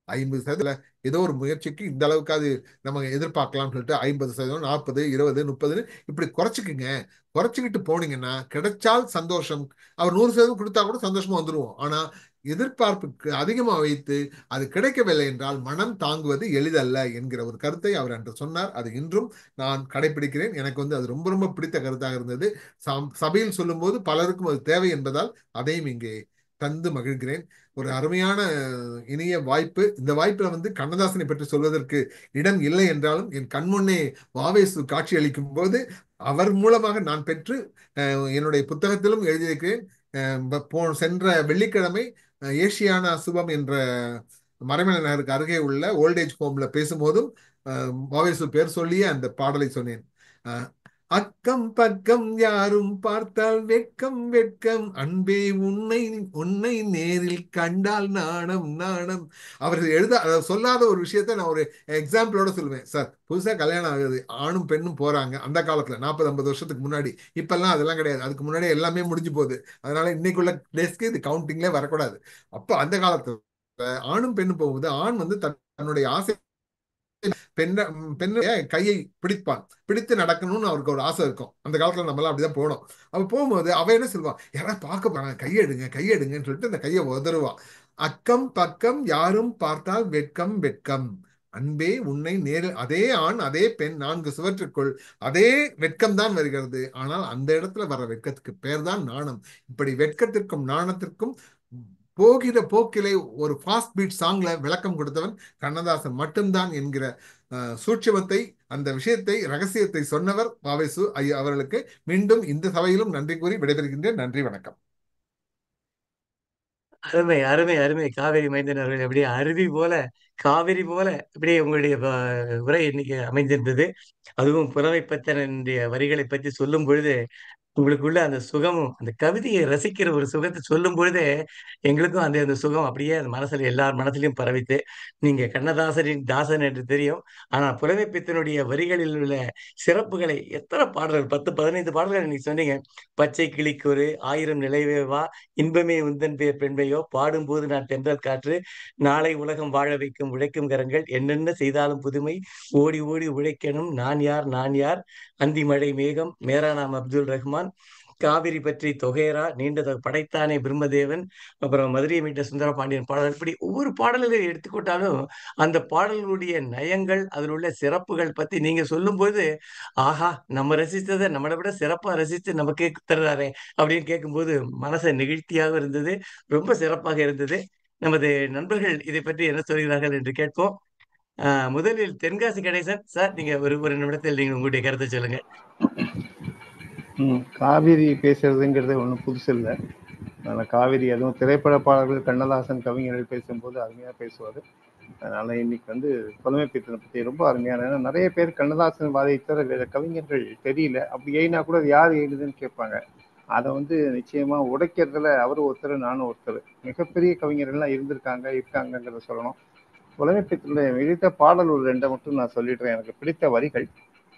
50% ஏதோ ஒரு முயற்சிக்கு இந்த அளவுக்காவது நம்ம எதிர்பார்க்கலாம்னு சொல்லிட்டு 50%, 40, 20, 30 இப்படி குறைச்சிக்குங்க. குறைச்சிக்கிட்டு போனீங்கன்னா கிடைச்சால் சந்தோஷம். அவர் 100% கொடுத்தா கூட சந்தோஷமா வந்துருவோம். ஆனா எதிர்பார்ப்புக்கு அதிகமா வைத்து அது கிடைக்கவில்லை என்றால் மனம் தாங்குவது எளிதல்ல என்கிற ஒரு கருத்தை அவர் அன்று சொன்னார். அது இன்றும் நான் கடைபிடிக்கிறேன். எனக்கு வந்து அது ரொம்ப ரொம்ப பிடித்த கருத்தாக இருந்தது. சபையில் சொல்லும் போது பலருக்கும் அது தேவை என்பதால் அதையும் இங்கே தந்து மகிழ்கிறேன். ஒரு அருமையான இனிய வாய்ப்பு. இந்த வாய்ப்புல வந்து கண்ணதாசனை பற்றி சொல்வதற்கு இடம் இல்லை என்றாலும் என் கண்முன்னே வாவேசு காட்சி அளிக்கும் போது அவர் மூலமாக நான் பெற்று என்னுடைய புத்தகத்திலும் எழுதியிருக்கிறேன். சென்ற வெள்ளிக்கிழமை ஏசியானா சுபம் என்ற மறைமலை நகருக்கு அருகே உள்ள ஓல்டேஜ் ஹோம்ல பேசும்போதும் வாவேசு பேர் சொல்லியே அந்த பாடலை சொன்னேன். அக்கம் பக்கம் யாரும் பார்த்தால் வெட்கம் வெட்கம், அன்பே உன்னை உன்னை நேரில் கண்டால் நாணம் நாணம். அவர் சொல்லாத ஒரு விஷயத்த நான் ஒரு எக்ஸாம்பிளோட சொல்லுவேன். சார், புதுசா கல்யாணம் ஆகுது, ஆணும் பெண்ணும் போறாங்க. அந்த காலத்துல 40-50 வருஷத்துக்கு முன்னாடி. இப்பெல்லாம் அதெல்லாம் கிடையாது. அதுக்கு முன்னாடி எல்லாமே முடிஞ்சு போகுது. அதனால இன்னைக்குள்ள டேஸ்க்கு இது கவுண்டிங்லேயே வரக்கூடாது. அப்போ அந்த காலத்துல ஆணும் பெண்ணும் போகும்போது ஆண் வந்து தன்னுடைய ஆசை பெண்ணுடைய கையை பிடிப்பான். பிடித்து நடக்கணும்னு அவருக்கு ஒரு ஆசை இருக்கும். அந்த காலத்துல நம்ம எல்லாம் அப்படிதான் போனோம். அவ போகும்போது அவ என்ன சொல்லுவான், யாராவது பார்க்க போறாங்க, கையெடுங்க கையெடுங்கன்னு சொல்லிட்டு அந்த கையை உதறுவான். அக்கம் பக்கம் யாரும் பார்த்தால் வெட்கம் வெட்கம், அன்பே உன்னை நேரில். அதே ஆண் அதே பெண் 4 சுவற்றுக்குள் அதே வெட்கம் தான் வருகிறது. ஆனால் அந்த இடத்துல வர்ற வெட்கத்துக்கு பேர் தான் நாணம். இப்படி வெட்கத்திற்கும் நாணத்திற்கும் போகிற போக்கிலே ஒரு ஃபாஸ்ட் பீட் சாங்ல விளக்கம் கொடுத்தவன் கண்ணதாசன் மட்டும்தான் என்கிற சூட்சமத்தை, அந்த விஷயத்தை, ரகசியத்தை சொன்னவர் வாவேசு ஐயா அவர்களுக்கு மீண்டும் இந்த சபையிலும் நன்றி கூறி விடைபெறுகின்றேன். நன்றி, வணக்கம். அருமை அருமை அருமை. காவேரி மைந்தன் அவர்கள் அப்படியே அருவி போல, காவிரி போல இப்படியே உங்களுடைய உரை இன்னைக்கு அமைந்திருந்தது. அதுவும் புறவைப்பத்தனுடைய வரிகளை பற்றி சொல்லும் பொழுது உங்களுக்குள்ள அந்த சுகமும் அந்த கவிதையை ரசிக்கிற ஒரு சுகத்தை சொல்லும் பொழுதே எங்களுக்கும் அந்த அந்த சுகம் அப்படியே அந்த மனசுல எல்லார் மனசுலயும் பரவித்து. நீங்க கண்ணதாசனின் தாசன் என்று தெரியும். ஆனா புலமைப்பித்தனுடைய வரிகளில் உள்ள சிறப்புகளை எத்தனை பாடல்கள், 10 15 பாடல்கள் நீங்க சொன்னீங்க. பச்சை கிளிக்கு ஒரு ஆயிரம் நிலைவே வா, இன்பமே உந்தன் பேர் பெண்மையோ, பாடும்போது நான் தென்றல் காற்று, நாளை உலகம் வாழ வைக்கும் உழைக்கும் கரங்கள், என்னென்ன செய்தாலும் புதுமை, ஓடி ஓடி உழைக்கணும் நான் யார் நான் யார், அந்தி மழை மேகம், மேரா நாம் அப்துல் ரஹ்மான், காவிரி பற்றி தொகையரா, படைத்தானே பிரம்மதேவன், அப்புறம் மதுரையை மீட்ட சுந்தர பாண்டியன் பாடல், இப்படி ஒவ்வொரு பாடல்களை எடுத்துக்கொண்டாலும் அந்த பாடல்களுடைய நயங்கள், அதில் உள்ள சிறப்புகள் பத்தி நீங்க சொல்லும்போது, ஆஹா, நம்ம ரசித்ததை நம்மளை விட சிறப்பா ரசித்து நமக்கே தர்றாரே அப்படின்னு கேட்கும்போது மனசை நெகிழ்ச்சியாக இருந்தது. ரொம்ப சிறப்பாக இருந்தது. நமது நண்பர்கள் இதை பற்றி என்ன சொல்கிறார்கள் என்று கேட்போம். முதலில் தென்காசி கணேசன் சார், நீங்க ஒரு ஒரு நிமிடத்தில் நீங்க உங்களுடைய கருத்தை சொல்லுங்க. காவிரி பேசுறதுங்கிறது ஒன்றும் புதுசு இல்லை. அதனால் காவிரி அதுவும் திரைப்பட பாடல்கள் கண்ணதாசன் கவிஞர்கள் பேசும்போது அருமையாக பேசுவார். அதனால் இன்னைக்கு புலமைப்பித்தனை பற்றி ரொம்ப அருமையான, ஏன்னா நிறைய பேர் கண்ணதாசன் வாதை தவிர வேற கவிஞர்கள் தெரியல. அப்படி எழுதினா கூட அது யார் எழுதுன்னு கேட்பாங்க. அதை நிச்சயமாக உடைக்கிறதுல அவர் ஒருத்தர், நானும் ஒருத்தர். மிகப்பெரிய கவிஞர்கள்லாம் இருக்காங்கிறத சொல்லணும். புலமைப்பித்தனுடைய எழுத்த பாடல் ஒரு 2 மட்டும் நான் சொல்லிடுறேன். எனக்கு பிடித்த வரிகள்: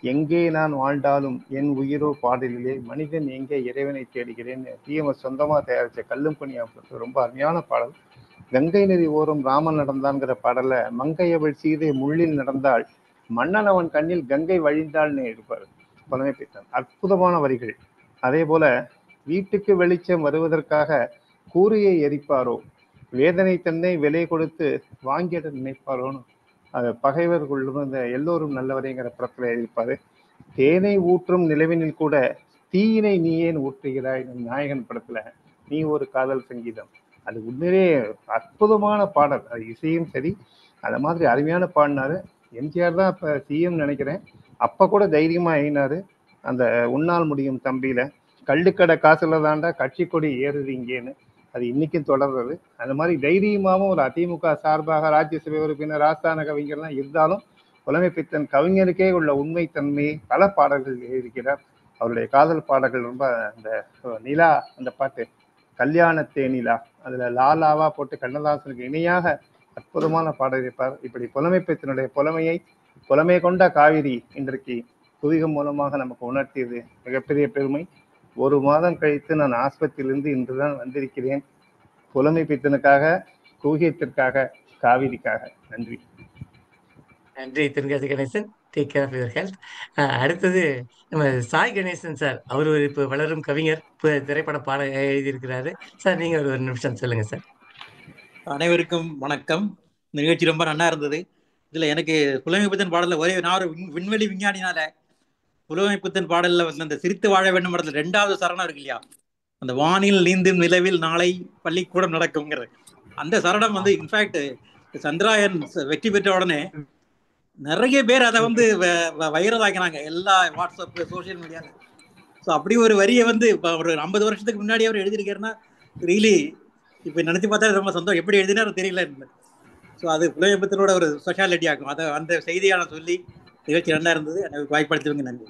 எங்கே நான் வாழ்ந்தாலும் என் உயிரோ பாடலிலே, மனிதன் எங்கே இறைவனை தேடுகிறேன், டிஎம்எஸ் சொந்தமா தயாரிச்ச கல்லும் பணியா ரொம்ப அருமையான பாடல். கங்கை நதி ஓரம் ராமன் நடந்தான்ங்கிற பாடல, மங்கையவள் சீதை முள்ளில் நடந்தாள், மன்னன் அவன் கண்ணில் கங்கை வழிந்தாள்னு எடுப்பார் புலமைப்பித்தன். அற்புதமான வரிகள். அதே போல, வீட்டுக்கு வெளிச்சம் வருவதற்காக கூரையை எரிப்பாரோ, வேதனை தன்னை விலை கொடுத்து வாங்கிட நினைப்பாரோன்னு பகைவர்களும் அந்த எல்லோரும் நல்லவரைங்கிற படத்துல எழுதியிருப்பாரு. தேனை ஊற்றும் நிலவினில் கூட தீயினை நீ ஏன் ஊற்றுகிறாய், நாயகன் படத்துல நீ ஒரு காதல் சங்கீதம். அது உண்மையிலே அற்புதமான பாடல். அது இசையும் சரி, அந்த மாதிரி அருமையான பாடினாரு. எம்ஜிஆர் தான் இப்ப சிஎம் நினைக்கிறேன். அப்ப கூட தைரியமா எழுதினாரு. அந்த உன்னால் முடியும் தம்பியில, கள்ளுக்கடை காசுல தாண்டா கட்சி கொடி ஏறுது இங்கேன்னு, அது இன்னைக்கும் தொடர்றது. அந்த மாதிரி தைரியமாகவும் ஒரு அதிமுக சார்பாக ராஜ்யசபை உறுப்பினர், ஆஸ்தான கவிஞர்லாம் இருந்தாலும் புலமைப்பித்தன் கவிஞருக்கே உள்ள உண்மைத்தன்மையை பல பாடல்கள் எழுதியிருக்கிறார். அவருடைய காதல் பாடல்கள் ரொம்ப, அந்த நிலா, அந்த பாட்டு கல்யாணத்தே நிலா, அதுல லாலாவா போட்டு கண்ணதாசனுக்கு இணையாக அற்புதமான பாடல் இருப்பார். இப்படி புலமைப்பித்தனுடைய புலமை கொண்ட காவிரி இன்றைக்கு குவிகம் மூலமாக நமக்கு உணர்த்தியது மிகப்பெரிய பெருமை. 1 மாதம் கழித்து நான் ஆஸ்பத்திரியிலிருந்து இன்றுதான் வந்திருக்கிறேன். புலமைப்பித்தனுக்காக, குவியத்திற்காக, காவிரிக்காக. நன்றி. நன்றி Tenkasi Ganesan. Take care of your health. அடுத்தது நம்ம சாய் கணேசன் சார். அவர் ஒரு இப்போ வளரும் கவிஞர், இப்போ திரைப்பட பாடம் எழுதியிருக்கிறாரு. சார், நீங்க ஒரு 1 நிமிஷம் சொல்லுங்க சார். அனைவருக்கும் வணக்கம். இந்த நிகழ்ச்சி ரொம்ப நல்லா இருந்தது. இதுல எனக்கு புலமைப்பித்தன் பாடல்ல நான் ஒரு விண்வெளி விஞ்ஞானினால புலமைப்பித்தன் பாடல்ல அந்த சிரித்து வாழ வேண்டும் படத்துல 2வது சரணம் இருக்கு இல்லையா, அந்த வானில் நீந்தும் நிலவில் நாளை பள்ளிக்கூடம் நடக்கும்ங்கிறது, அந்த சரணம் இன்ஃபேக்ட் சந்திராயன் வெற்றி பெற்ற உடனே நிறைய பேர் அதை வைரல் ஆக்கினாங்க எல்லா வாட்ஸ்அப் சோசியல் மீடியால. ஸோ அப்படி ஒரு வரியை ஒரு 50 வருஷத்துக்கு முன்னாடி அவர் எழுதியிருக்காருன்னா ரியலி இப்போ நினைச்சு பார்த்தா ரொம்ப சந்தோஷம். எப்படி எழுதினாரு தெரியல. ஸோ அது புலமைப்பித்தனோட ஒரு ஸ்பெஷாலிட்டி ஆகும். அதை அந்த செய்தியை நான் சொல்லி நிகழ்ச்சி நல்லா இருந்தது. எனக்கு வாய்ப்படுத்துவீங்க. நன்றி.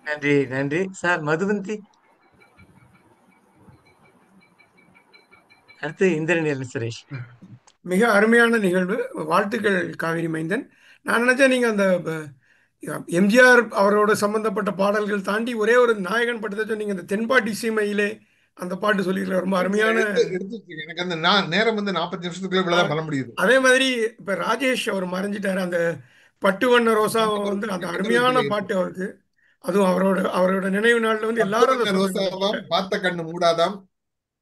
நன்றி நன்றி சார். மதுவந்தி. அடுத்து இந்திரநீலன் சுரேஷ். மிக அருமையான நிகழ்வு. வாழ்த்துக்கள் காவிரி மைந்தன். நான் நினைச்சேன் நீங்க அந்த எம்ஜிஆர் அவரோட சம்பந்தப்பட்ட பாடல்கள் தாண்டி ஒரே ஒரு நாயகன் பட்டத்தை சொன்னீங்க. இந்த தென்பாட்டி சீமையிலே அந்த பாட்டு சொல்லியிருக்க ரொம்ப அருமையான. எனக்கு அந்த நேரம் 40 நிமிஷத்துக்குள்ள இவ்வளவுதான் பண்ண முடியுது. அதே மாதிரி இப்ப ராஜேஷ் அவர் மறைஞ்சிட்டாரு. அந்த பட்டு வண்ண ரோசா அந்த அருமையான பாட்டு அவருக்கு. அதுவும் அவரோட நினைவு நாள்ல எல்லாரும் பார்த்த கண்ணு மூடாதாம்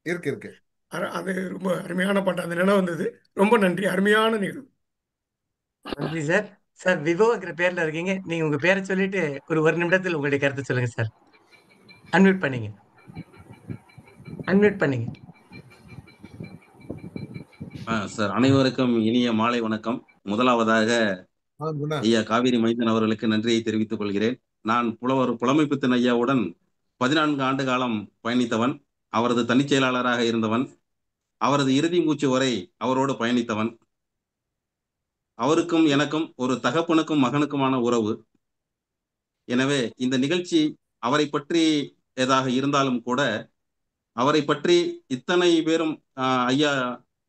இருக்கு. அது ரொம்ப அருமையான பாட்டு. அந்த நினைவு வந்தது. ரொம்ப நன்றி. அருமையான நிகழ்வு. நன்றி சார். சார், விவோங்கிற பேர்ல இருக்கீங்க. நீங்க உங்க பேரை சொல்லிட்டு ஒரு நிமிடத்தில் உங்களுடைய கருத்தை சொல்லுங்க சார். அன்மியூட் பண்ணீங்க. சார், அனைவருக்கும் இனிய மாலை வணக்கம். முதலாவதாக ஐயா காவிரி மைந்தன் அவர்களுக்கு நன்றியை தெரிவித்துக் கொள்கிறேன். நான் புலமைப்பித்தன் ஐயாவுடன் 14 ஆண்டு காலம் பயணித்தவன், அவரது தனிச் செயலாளராக இருந்தவன், அவரது இறுதி மூச்சு வரை அவரோடு பயணித்தவன். அவருக்கும் எனக்கும் ஒரு தகப்பனுக்கும் மகனுக்குமான உறவு. எனவே இந்த நிகழ்ச்சி அவரை பற்றி ஏதாக இருந்தாலும் கூட அவரை பற்றி இத்தனை பேரும் ஐயா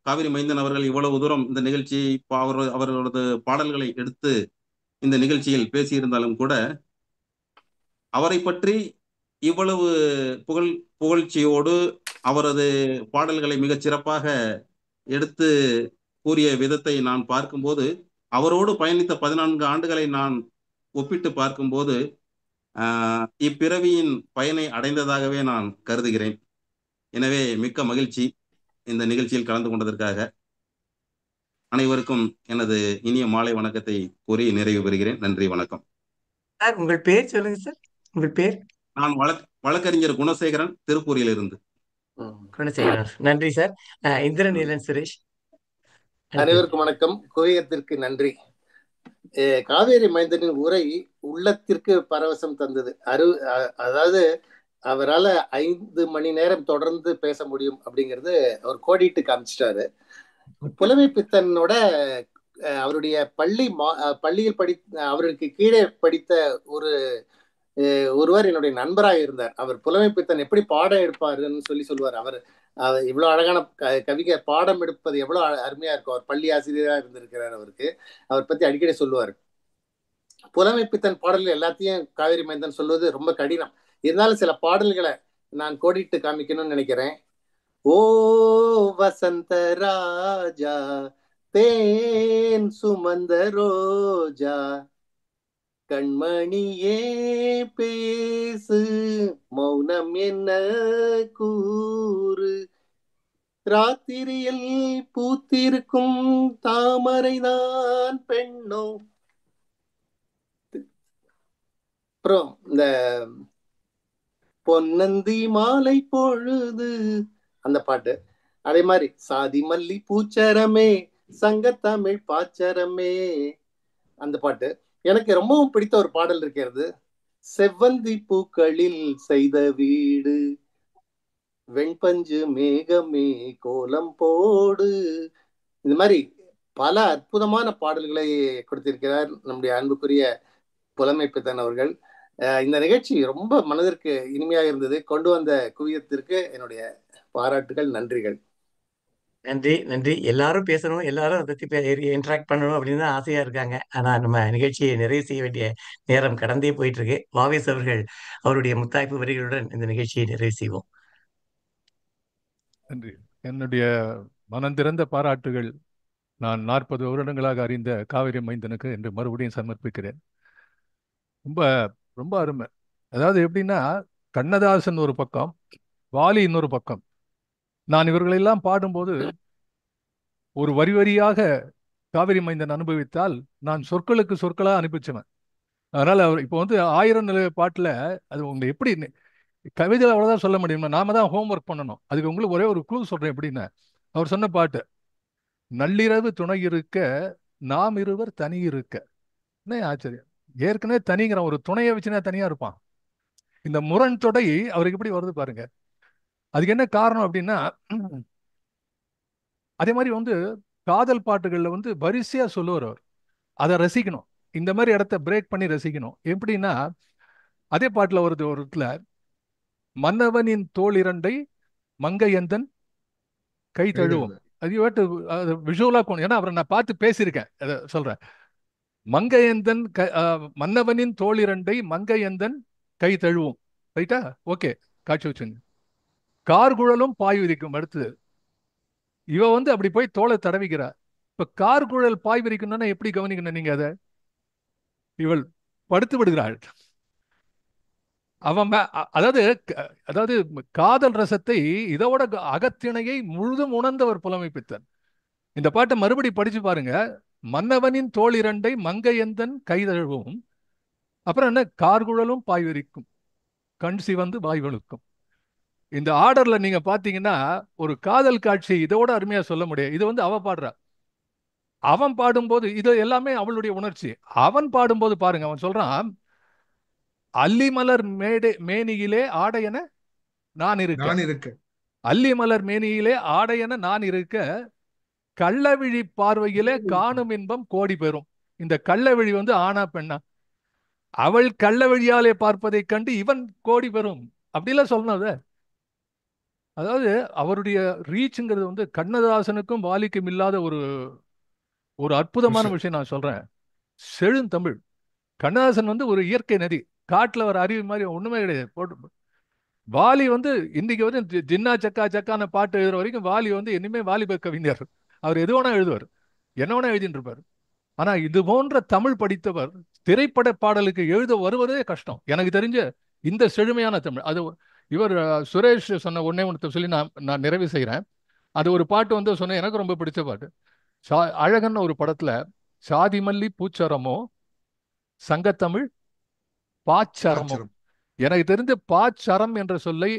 காவிரி மைந்தன் அவர்கள் இவ்வளவு தூரம் இந்த நிகழ்ச்சியை அவர்களது பாடல்களை எடுத்து இந்த நிகழ்ச்சியில் பேசியிருந்தாலும் கூட அவரை பற்றி இவ்வளவு புகழ்ச்சியோடு அவரது பாடல்களை மிகச் சிறப்பாக எடுத்து கூறிய விதத்தை நான் பார்க்கும்போது, அவரோடு பயணித்த 14 ஆண்டுகளை நான் ஒப்பிட்டு பார்க்கும்போது இப்பிறவியின் பயனை அடைந்ததாகவே நான் கருதுகிறேன். எனவே மிக்க மகிழ்ச்சி இந்த நிகழ்ச்சியில் கலந்து கொண்டதற்காக. அனைவருக்கும் எனது இனிய மாலை வணக்கத்தை கூறி நிறைவு பெறுகிறேன். நன்றி, வணக்கம். சார், உங்கள் பேர் சொல்லுங்க சார். உங்கள் பேர்? நான் வழக்கறிஞர் குணசேகரன், திருப்பூரில் இருந்து. குணசேகரன், நன்றி சார். இந்திரநீலன் சுரேஷ். அனைவருக்கும் வணக்கம். குவையத்திற்கு நன்றி. காவேரி மைந்தனின் உரை உள்ளத்திற்கு பரவசம் தந்தது. அதாவது அவரால் 5 மணி நேரம் தொடர்ந்து பேச முடியும் அப்படிங்கிறது அவர் கோடிட்டு காமிச்சிட்டாரு. புலமை பித்தனோட அவருடைய பள்ளியில் அவருக்கு கீழே படித்த ஒருவர் என்னுடைய நண்பராக இருந்தார். அவர் புலமை பித்தன் எப்படி பாடம் எடுப்பாருன்னு சொல்லுவார். அவர் இவ்வளவு அழகான கவிஞர், பாடம் எடுப்பது எவ்வளவு அருமையா இருக்கும். அவர் பள்ளி ஆசிரியராக இருந்திருக்கிறார். அவர் பத்தி அடிக்கடி சொல்லுவார். புலமை பித்தன் பாடல்கள் எல்லாத்தையும் காவேரி மைந்தன் சொல்வது ரொம்ப கடினம். இருந்தாலும் சில பாடல்களை நான் கோடிட்டு காமிக்கணும்னு நினைக்கிறேன். ஓ வசந்த ராஜா, தேன் சுமந்த ரோஜா, கண்மணியே பேசு, மௌனம் என்ன கூறு, ராத்திரியில் பூத்திருக்கும் தாமரைதான் பெண்ணோ. அப்புறம் இந்த பொன்னந்தி மாலை பொழுது அந்த பாட்டு. அதே மாதிரி சாதி மல்லி பூச்சரமே, சங்கத்தமிழ் பாச்சரமே அந்த பாட்டு. எனக்கு ரொம்பவும் பிடித்த ஒரு பாடல் இருக்கிறது. செவ்வந்தி பூக்களில் செய்த வீடு, வெண்பஞ்சு மேகமே கோலம் போடு. இந்த மாதிரி பல அற்புதமான பாடல்களை கொடுத்திருக்கிறார் நம்முடைய அன்புக்குரிய புலமை பித்தன் அவர்கள். இந்த நிகழ்ச்சி ரொம்ப மனதிற்கு இனிமையாக இருந்தது. கொண்டு வந்த குவியத்திற்கு என்னுடைய பாராட்டுகள், நன்றிகள். நன்றி, நன்றி. எல்லாரும் பேசணும், எல்லாரும் அதை பத்தி இன்ட்ராக்ட் பண்ணணும் அப்படின்னு தான் ஆசையா இருக்காங்க. ஆனா நம்ம நிகழ்ச்சியை நிறைவு செய்ய வேண்டிய நேரம் கடந்தே போயிட்டு இருக்கு. வாவேஸ் அவர்கள் அவருடைய முத்தாய்ப்பு வரிகளுடன் இந்த நிகழ்ச்சியை நிறைவு செய்வோம். நன்றி. என்னுடைய மனந்திறந்த பாராட்டுகள் நான் 40 வருடங்களாக அறிந்த காவிரி மைந்தனுக்கு என்று மறுபடியும் சமர்ப்பிக்கிறேன். ரொம்ப ரொம்ப அருமை. அதாவது எப்படின்னா, கண்ணதாசன் ஒரு பக்கம், வாலி இன்னொரு பக்கம். நான் இவர்களெல்லாம் பாடும்போது ஒரு வரி வரியாக காவிரி மைந்தன் அனுபவித்தால் நான் சொற்களுக்கு சொற்களாக அனுப்பிச்சுவேன். அதனால அவர் இப்போ 1000 நிலை பாட்டுல அது உங்களை எப்படி கவிதையில் அவ்வளவுதான் சொல்ல முடியுமா? நாம தான் ஹோம்ஒர்க் பண்ணணும். அதுக்கு உங்களுக்கு ஒரே ஒரு க்ளூ சொல்றேன். எப்படின்னா, அவர் சொன்ன பாட்டு, நள்ளிரவு துணை இருக்க நாம் இருவர் தனி இருக்க. என்ன ஆச்சரியம்! ஏற்கனவே தனிங்கிற ஒரு துணையை வச்சுனா தனியா இருப்பான். இந்த முரண் தொடை அவருக்கு எப்படி வருது பாருங்க. அதுக்கு என்ன காரணம் அப்படின்னா, அதே மாதிரி காதல் பாட்டுகள்ல வரிசையா சொல்லுவார் அவர். அதை ரசிக்கணும். இந்த மாதிரி இடத்த பிரேக் பண்ணி ரசிக்கணும். எப்படின்னா, அதே பாட்டுல வருது ஒரு இடத்துல, மன்னவனின் தோள் இரண்டை மங்கையந்தன் கை தழுவும். அது விஷுவலா கொண்டு, ஏன்னா அவரை நான் பார்த்து பேசியிருக்கேன், அதை சொல்றேன். மங்கையந்தன் மன்னவனின் தோள் இரண்டை மங்கையந்தன் கை தழுவும். ரைட்டா? ஓகே, காட்சி வச்சுங்க. கார்குழலும் பாய் விரிக்கும். அடுத்தது இவ அப்படி போய் தோலை தடவிக்கிறா. இப்ப கார்குழல் பாய் விரிக்கணும்னா எப்படி கவனிக்கணும் நீங்க? அதை இவள் படுத்து விடுகிறாள். அவன் அதாவது காதல் ரசத்தை இதோட அகத்திணையை முழுதும் உணர்ந்தவர் புலமை பித்தன். இந்த பாட்டை மறுபடி படிச்சு பாருங்க. மன்னவனின் தோள் இரண்டை மங்கையந்தன் கைதழுவும், அப்புறம் என்ன, கார்குழலும் பாய் விரிக்கும், கண் சிவந்து வாய் வெளுக்கும். இந்த ஆர்டர்ல நீங்க பாத்தீங்கன்னா ஒரு காதல் காட்சி இதோட அருமையா சொல்ல முடியாது. இது அவ பாடுறா. அவன் பாடும்போது இது எல்லாமே அவளுடைய உணர்ச்சி. அவன் பாடும்போது பாருங்க, அவன் சொல்றான், அல்லிமலர் மேனியிலே ஆடையன நான் இருக்க, அல்லிமலர் மேனியிலே ஆடையன நான் இருக்க, கள்ளவிழி பார்வையிலே காணும் இன்பம் கோடி பெறும். இந்த கள்ளவிழி ஆனா பெண்ணா? அவள் கள்ளவிழியாலே பார்ப்பதை கண்டு இவன் கோடி பெறும். அப்படிலாம் சொல்லணும் அதை. அதாவது அவருடைய ரீச்ங்கிறது வந்து கண்ணதாசனுக்கும் வாலிக்கும் இல்லாத ஒரு ஒரு அற்புதமான விஷயம் நான் சொல்றேன். செழுந்தமிழ். கண்ணதாசன் வந்து ஒரு இயற்கை நதி, காட்டுல வர அருவி மாதிரி ஒண்ணுமே கிடையாது. போட்டு வாலி வந்து இன்னைக்கு வந்து ஜின்னா சக்கா சக்கான பாட்டு எழுதுற வரைக்கும் வாலி வந்து இனிமே வாலிப கவிஞர். அவர் எது வேணா எழுதுவார், என்ன வேணா எழுதிட்டு இருப்பார். ஆனா இது போன்ற தமிழ் படித்தவர் திரைப்பட பாடலுக்கு எழுத வருவதே கஷ்டம். எனக்கு தெரிஞ்ச இந்த செழுமையான தமிழ் அது இவர் சுரேஷ் சொன்ன ஒன்னே ஒன்று சொல்லி நான் நான் நிறைவு செய்கிறேன். அது ஒரு பாட்டு வந்து சொன்னேன், எனக்கு ரொம்ப பிடிச்ச பாட்டு. அழகன் ஒரு படத்துல சாதி மல்லி பூச்சரமோ சங்கத்தமிழ் பாச்சரமோ. எனக்கு தெரிஞ்ச பாச்சரம் என்ற சொல்லை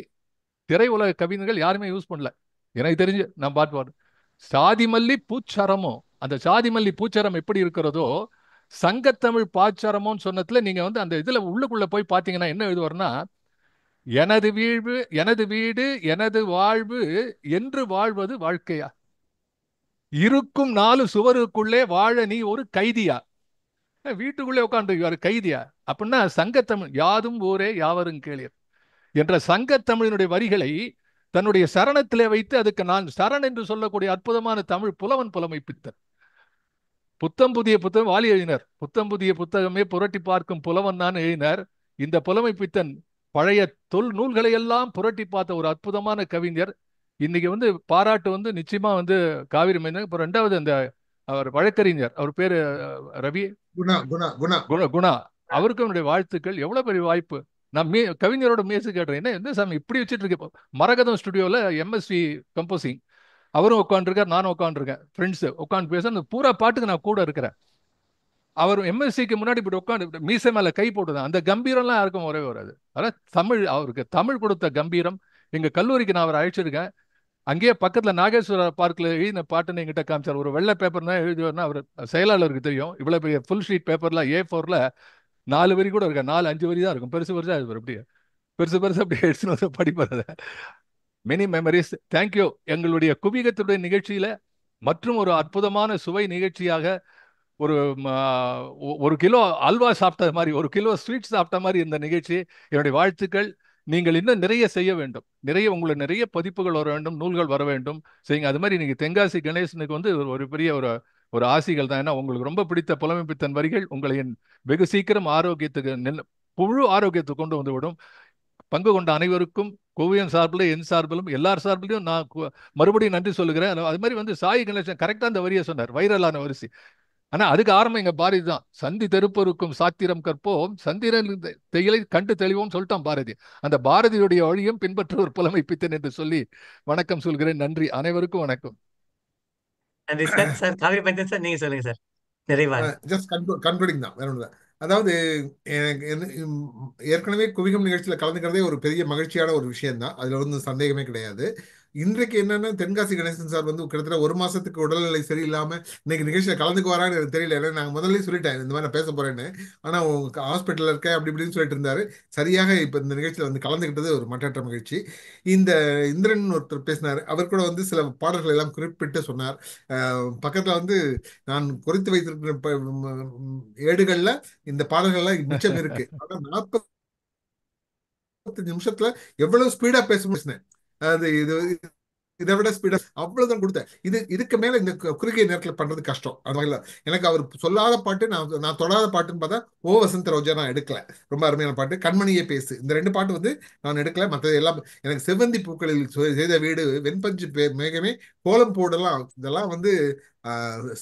திரையுலக கவிஞர்கள் யாருமே யூஸ் பண்ணல. எனக்கு தெரிஞ்சு நான் பாட்டு சாதி மல்லி பூச்சரமோ, அந்த சாதி மல்லி பூச்சரம் எப்படி இருக்கிறதோ சங்கத்தமிழ் பாச்சரமோன்னு சொன்னதுல நீங்க வந்து அந்த இதுல உள்ளுக்குள்ள போய் பாத்தீங்கன்னா என்ன எழுதுவார்னா, எனது வீழ்வு எனது வீடு எனது வாழ்வு என்று வாழ்வது வாழ்க்கையா, இருக்கும் 4 சுவருக்குள்ளே வாழ நீ ஒரு கைதியா. வீட்டுக்குள்ளே உட்காந்து கைதியா அப்படின்னா சங்கத்தமிழ் யாதும் ஊரே யாவரும் கேளீர் என்ற சங்கத்தமிழினுடைய வரிகளை தன்னுடைய சரணத்திலே வைத்து அதுக்கு நான் சரண் என்று சொல்லக்கூடிய அற்புதமான தமிழ் புலவன் புலமை பித்தன். புத்தம் புதிய புத்தகம் வாலி எழுதினார். புத்தம் புதிய புத்தகமே புரட்டி பார்க்கும் புலவன் தான் எழுதினார். இந்த புலமை பித்தன் பழைய தொல் நூல்களை எல்லாம் புரட்டி பார்த்த ஒரு அற்புதமான கவிஞர். இன்னைக்கு வந்து பாராட்டு வந்து நிச்சயமா வந்து காவிரி மைந்தன். இப்போ ரெண்டாவது அந்த அவர் வழக்கறிஞர், அவர் பேரு ரவி குணா, அவருக்கும் என்னுடைய வாழ்த்துக்கள். எவ்வளவு பெரிய வாய்ப்பு. நான் கவிஞரோட மேசு கேட்டேன், என்ன எந்த சாமி இப்படி வச்சுட்டு இருக்கேன். மரகதம் ஸ்டுடியோல எம்எஸ்சி கம்போசிங், அவரும் உட்காந்துருக்கார், நானும் உட்காந்துருக்கேன், ஃப்ரெண்ட்ஸ் உட்காந்து பேச. அந்த பூரா பாட்டுக்கு நான் கூட இருக்கிறேன். அவர் எம்எஸ்சிக்கு முன்னாடி இப்படி உட்காந்து மீசை மேல கை போட்டுதான். அந்த கம்பீரம்லாம் யாருக்கும் வரவே வராது. அதான் தமிழ், அவருக்கு தமிழ் கொடுத்த கம்பீரம். எங்க கல்லூரிக்கு நான் அவரை அழைச்சிருக்கேன். அங்கேயே பக்கத்துல நாகேஸ்வர பார்க்ல எழுதின பாட்டுன்னு எங்கிட்ட காமிச்சார். ஒரு வெள்ளை பேப்பர் தான் எழுதுவார்னா அவர் செயலாளருக்கு தெரியும். இவ்வளவு பெரிய ஃபுல் ஷீட் பேப்பர்ல A4ல 4 வரி கூட இருக்கா, 4-5 வரி தான் இருக்கும். பெருசு பெருசா எழுதுவார். அப்படியே பெருசு பெருசு அப்படியே எடுத்துன்னு படிப்பார். Many memories. தேங்க்யூ. எங்களுடைய குவிகத்துடைய நிகழ்ச்சியில மற்றும் ஒரு அற்புதமான சுவை நிகழ்ச்சியாக ஒரு 1 கிலோ அல்வா சாப்பிட்ட மாதிரி, 1 கிலோ ஸ்வீட் சாப்பிட்ட மாதிரி இந்த நிகழ்ச்சி. என்னுடைய வாழ்த்துக்கள். நீங்கள் இன்னும் நிறைய செய்ய வேண்டும், உங்களுக்கு நிறைய பதிப்புகள் வர வேண்டும், நூல்கள் வர வேண்டும், செய்யுங்க. அது மாதிரி நீங்க தென்காசி கணேசனுக்கு வந்து ஒரு பெரிய ஒரு ஆசிகள் தான். ஏன்னா உங்களுக்கு ரொம்ப பிடித்த புலமை பித்தன் வரிகள் உங்களை வெகு சீக்கிரம் ஆரோக்கியத்துக்கு முழு ஆரோக்கியத்துக்கு கொண்டு வந்து விடும். பங்கு கொண்ட அனைவருக்கும் கோவியம் சார்பில் என் சார்பிலும் எல்லார் சார்பிலையும் நான் மறுபடியும் நன்றி சொல்லுகிறேன். அது மாதிரி வந்து சாய் கணேசன் கரெக்டா அந்த வரியை சொன்னார், வைரலான வரிசை. ஆனா அதுக்கு ஆரம்பம் எங்க பாரதி தான். சந்தி தெருப்பருக்கும் சாத்திரம் கற்போம் சந்திரன் தெயிலை கண்டு தெளிவோம் சொல்லிட்டான் பாரதி. அந்த பாரதியுடைய வழியும் பின்பற்ற ஒரு புலமை பித்தன் என்று சொல்லி வணக்கம் சொல்கிறேன். நன்றி, அனைவருக்கும் வணக்கம். நன்றி சார். சார் காவிரி மைந்தன் சார், நீங்க சொல்லுங்க சார் நிறைவாக. ஜஸ்ட் கன்க்ளூடிங் தான், வேற ஒன்று. அதாவது ஏற்கனவே குவிகம் நிகழ்ச்சியில் கலந்துக்கிறதே ஒரு பெரிய மகிழ்ச்சியான ஒரு விஷயம் தான், அதுல ஒன்றும் சந்தேகமே கிடையாது. இன்றைக்கு என்னன்னா, தென்காசி கணேசன் சார் வந்து கிட்டத்தட்ட 1 மாசத்துக்கு உடல்நிலை சரியில்லாம இன்னைக்கு நிகழ்ச்சியில் கலந்துக்குவாரான்னு எனக்கு தெரியல. ஏன்னா நாங்கள் முதல்ல சொல்லிட்டேன் இந்த மாதிரி நான் பேச போறேன்னு. ஆனா ஹாஸ்பிட்டல் இருக்கேன் அப்படி இப்படின்னு சொல்லிட்டு இருந்தாரு. சரியாக இப்ப இந்த நிகழ்ச்சியில் வந்து கலந்துக்கிட்டது ஒரு மற்றற்ற மகிழ்ச்சி. இந்த இந்திரன் ஒருத்தர் பேசினார், அவர் கூட வந்து சில பாடல்கள் எல்லாம் குறிப்பிட்டு சொன்னார். பக்கத்துல வந்து நான் குறித்து வைத்திருக்கிற ஏடுகள்ல இந்த பாடல்கள்லாம் மிச்சம் இருக்கு. ஆனா 40 நிமிஷத்துல எவ்வளவு ஸ்பீடா பேசினேன். அது இதை விட ஸ்பீடா அவ்வளவுதான் கொடுத்தேன். இதுக்கு மேல இந்த குறுகிய நேரத்தில் பண்றது கஷ்டம். அது வகையில் எனக்கு அவர் சொல்லாத பாட்டு, நான் தொடாத பாட்டுன்னு பார்த்தா ஓ வசந்த ரோஜா நான் எடுக்கல. ரொம்ப அருமையான பாட்டு. கண்மணியே பேசு, இந்த 2 பாட்டு வந்து நான் எடுக்கல. மற்றது எல்லாம் எனக்கு செவ்வந்தி பூக்களில் செய்த வீடு, வெண்பஞ்சு மேகமே, கோலம் போடலாம், இதெல்லாம் வந்து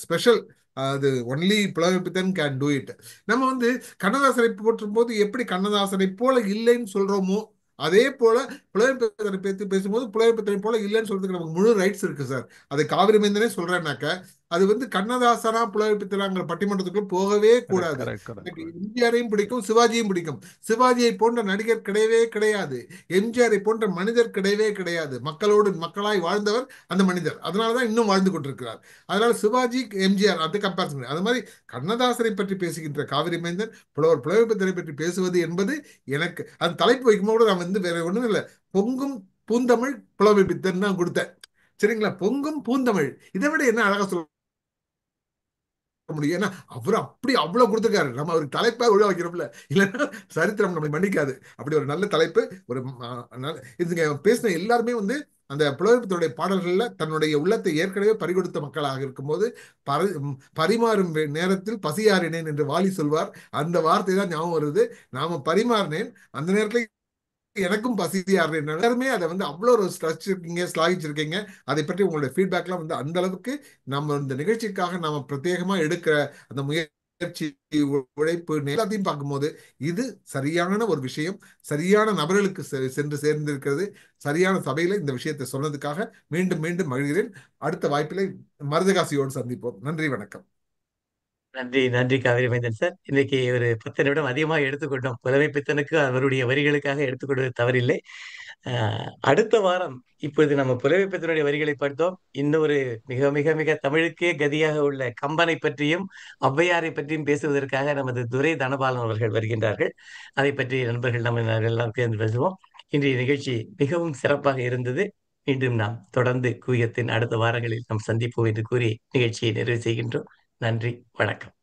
ஸ்பெஷல். அது ஒன்லி புலமை பித்தன் கேன் டூ இட். நம்ம வந்து கண்ணதாசனை போற்றும் போது எப்படி கண்ணதாசனை போல இல்லைன்னு சொல்றோமோ, அதே போல புலமைப்பித்தனை பற்றி பேசும்போது புலமைப்பித்தனை போல இல்லைன்னு சொல்றதுக்கு நமக்கு முழு ரைட்ஸ் இருக்கு சார். அதை காவிரி மைந்தனே சொல்றேன்னாக்க அது வந்து கண்ணதாசனா புலமைப்பித்தனாங்கிற பட்டிமன்றத்துக்குள்ள போகவே கூடாது. எனக்கு எம்ஜிஆரையும் பிடிக்கும், சிவாஜியும் பிடிக்கும். சிவாஜியை போன்ற நடிகர் கிடையவே கிடையாது, எம்ஜிஆரை போன்ற மனிதர் கிடையவே கிடையாது. மக்களோடு மக்களாய் வாழ்ந்தவர் அந்த மனிதர், அதனாலதான் இன்னும் வாழ்ந்து கொண்டிருக்கிறார். அதனால சிவாஜி எம்ஜிஆர் அது கம்பேரிசன். அது மாதிரி கண்ணதாசனை பற்றி பேசுகின்ற காவிரி மைந்தன் புலமைப்பித்தனை பற்றி பேசுவது என்பது எனக்கு அந்த தலைப்பு வைக்கும்போது நான் வந்து வேற ஒண்ணும் இல்லை, பொங்கும் பூந்தமிழ் புலமை பித்தன் தான் கொடுத்தேன். சரிங்களா? பொங்கும் பூந்தமிழ், இதை விட என்ன அழகா சொல்ல முடியும். ஏன்னா அவர் அப்படி அவ்வளவு கொடுத்துருக்காரு. நம்ம அவருக்கு தலைப்பா ஒழுவ வைக்கிறோம்ல, இல்லைன்னா சரித்திரம் நம்மளை மன்னிக்காது. அப்படி ஒரு நல்ல தலைப்பு. ஒரு இதுங்க பேசின எல்லாருமே வந்து அந்த புலவர்களுடைய பாடல்கள்ல தன்னுடைய உள்ளத்தை ஏற்கனவே பறிகொடுத்த மக்களாக இருக்கும்போது பரிமாறும் நேரத்தில் பசியாறினேன் என்று வாலி சொல்வார். அந்த வார்த்தை தான் ஞாபகம் வருது. நாம பரிமாறினேன், அந்த நேரத்தில் எனக்கும் பசியாறுறேன். எல்லாருமே அதை வந்து அவ்வளோ ஒரு ஸ்லாகிச்சிருக்கீங்க, ஸ்லாகிச்சிருக்கீங்க. அதை பற்றி உங்களுடைய ஃபீட்பேக்லாம் வந்து அந்த அளவுக்கு நம்ம இந்த நிகழ்ச்சிக்காக நாம பிரத்யேகமா எடுக்கிற அந்த முயற்சி, உழைப்பு எல்லாத்தையும் பார்க்கும்போது இது சரியான ஒரு விஷயம், சரியான நபர்களுக்கு சென்று சேர்ந்திருக்கிறது. சரியான சபையில இந்த விஷயத்தை சொன்னதுக்காக மீண்டும் மீண்டும் மகிழ்கிறேன். அடுத்த வாய்ப்பிலே மருதகாசியோடு சந்திப்போம். நன்றி, வணக்கம். நன்றி, நன்றி காவிரி மைந்தன் சார். இன்னைக்கு ஒரு 10 நிமிடம் அதிகமாக எடுத்துக்கொண்டோம். புலமை பித்தனுக்கு அவருடைய வரிகளுக்காக எடுத்துக்கொள்வது தவறில்லை. அடுத்த வாரம் இப்பொழுது நம்ம புலமை பித்தனுடைய வரிகளை பார்த்தோம். இன்னொரு மிக மிக மிக தமிழுக்கே கதியாக உள்ள கம்பனை பற்றியும் ஔவையாரை பற்றியும் பேசுவதற்காக நமது துரை தனபாலன் அவர்கள் வருகின்றார்கள். அதை பற்றி நண்பர்கள் நம்ம எல்லாம் சேர்ந்து பேசுவோம். இன்றைய நிகழ்ச்சி மிகவும் சிறப்பாக இருந்தது. மீண்டும் நாம் தொடர்ந்து கூயத்தின் அடுத்த வாரங்களில் நாம் சந்திப்போம் என்று கூறி நிகழ்ச்சியை நிறைவு செய்கின்றோம். நன்றி, வணக்கம்.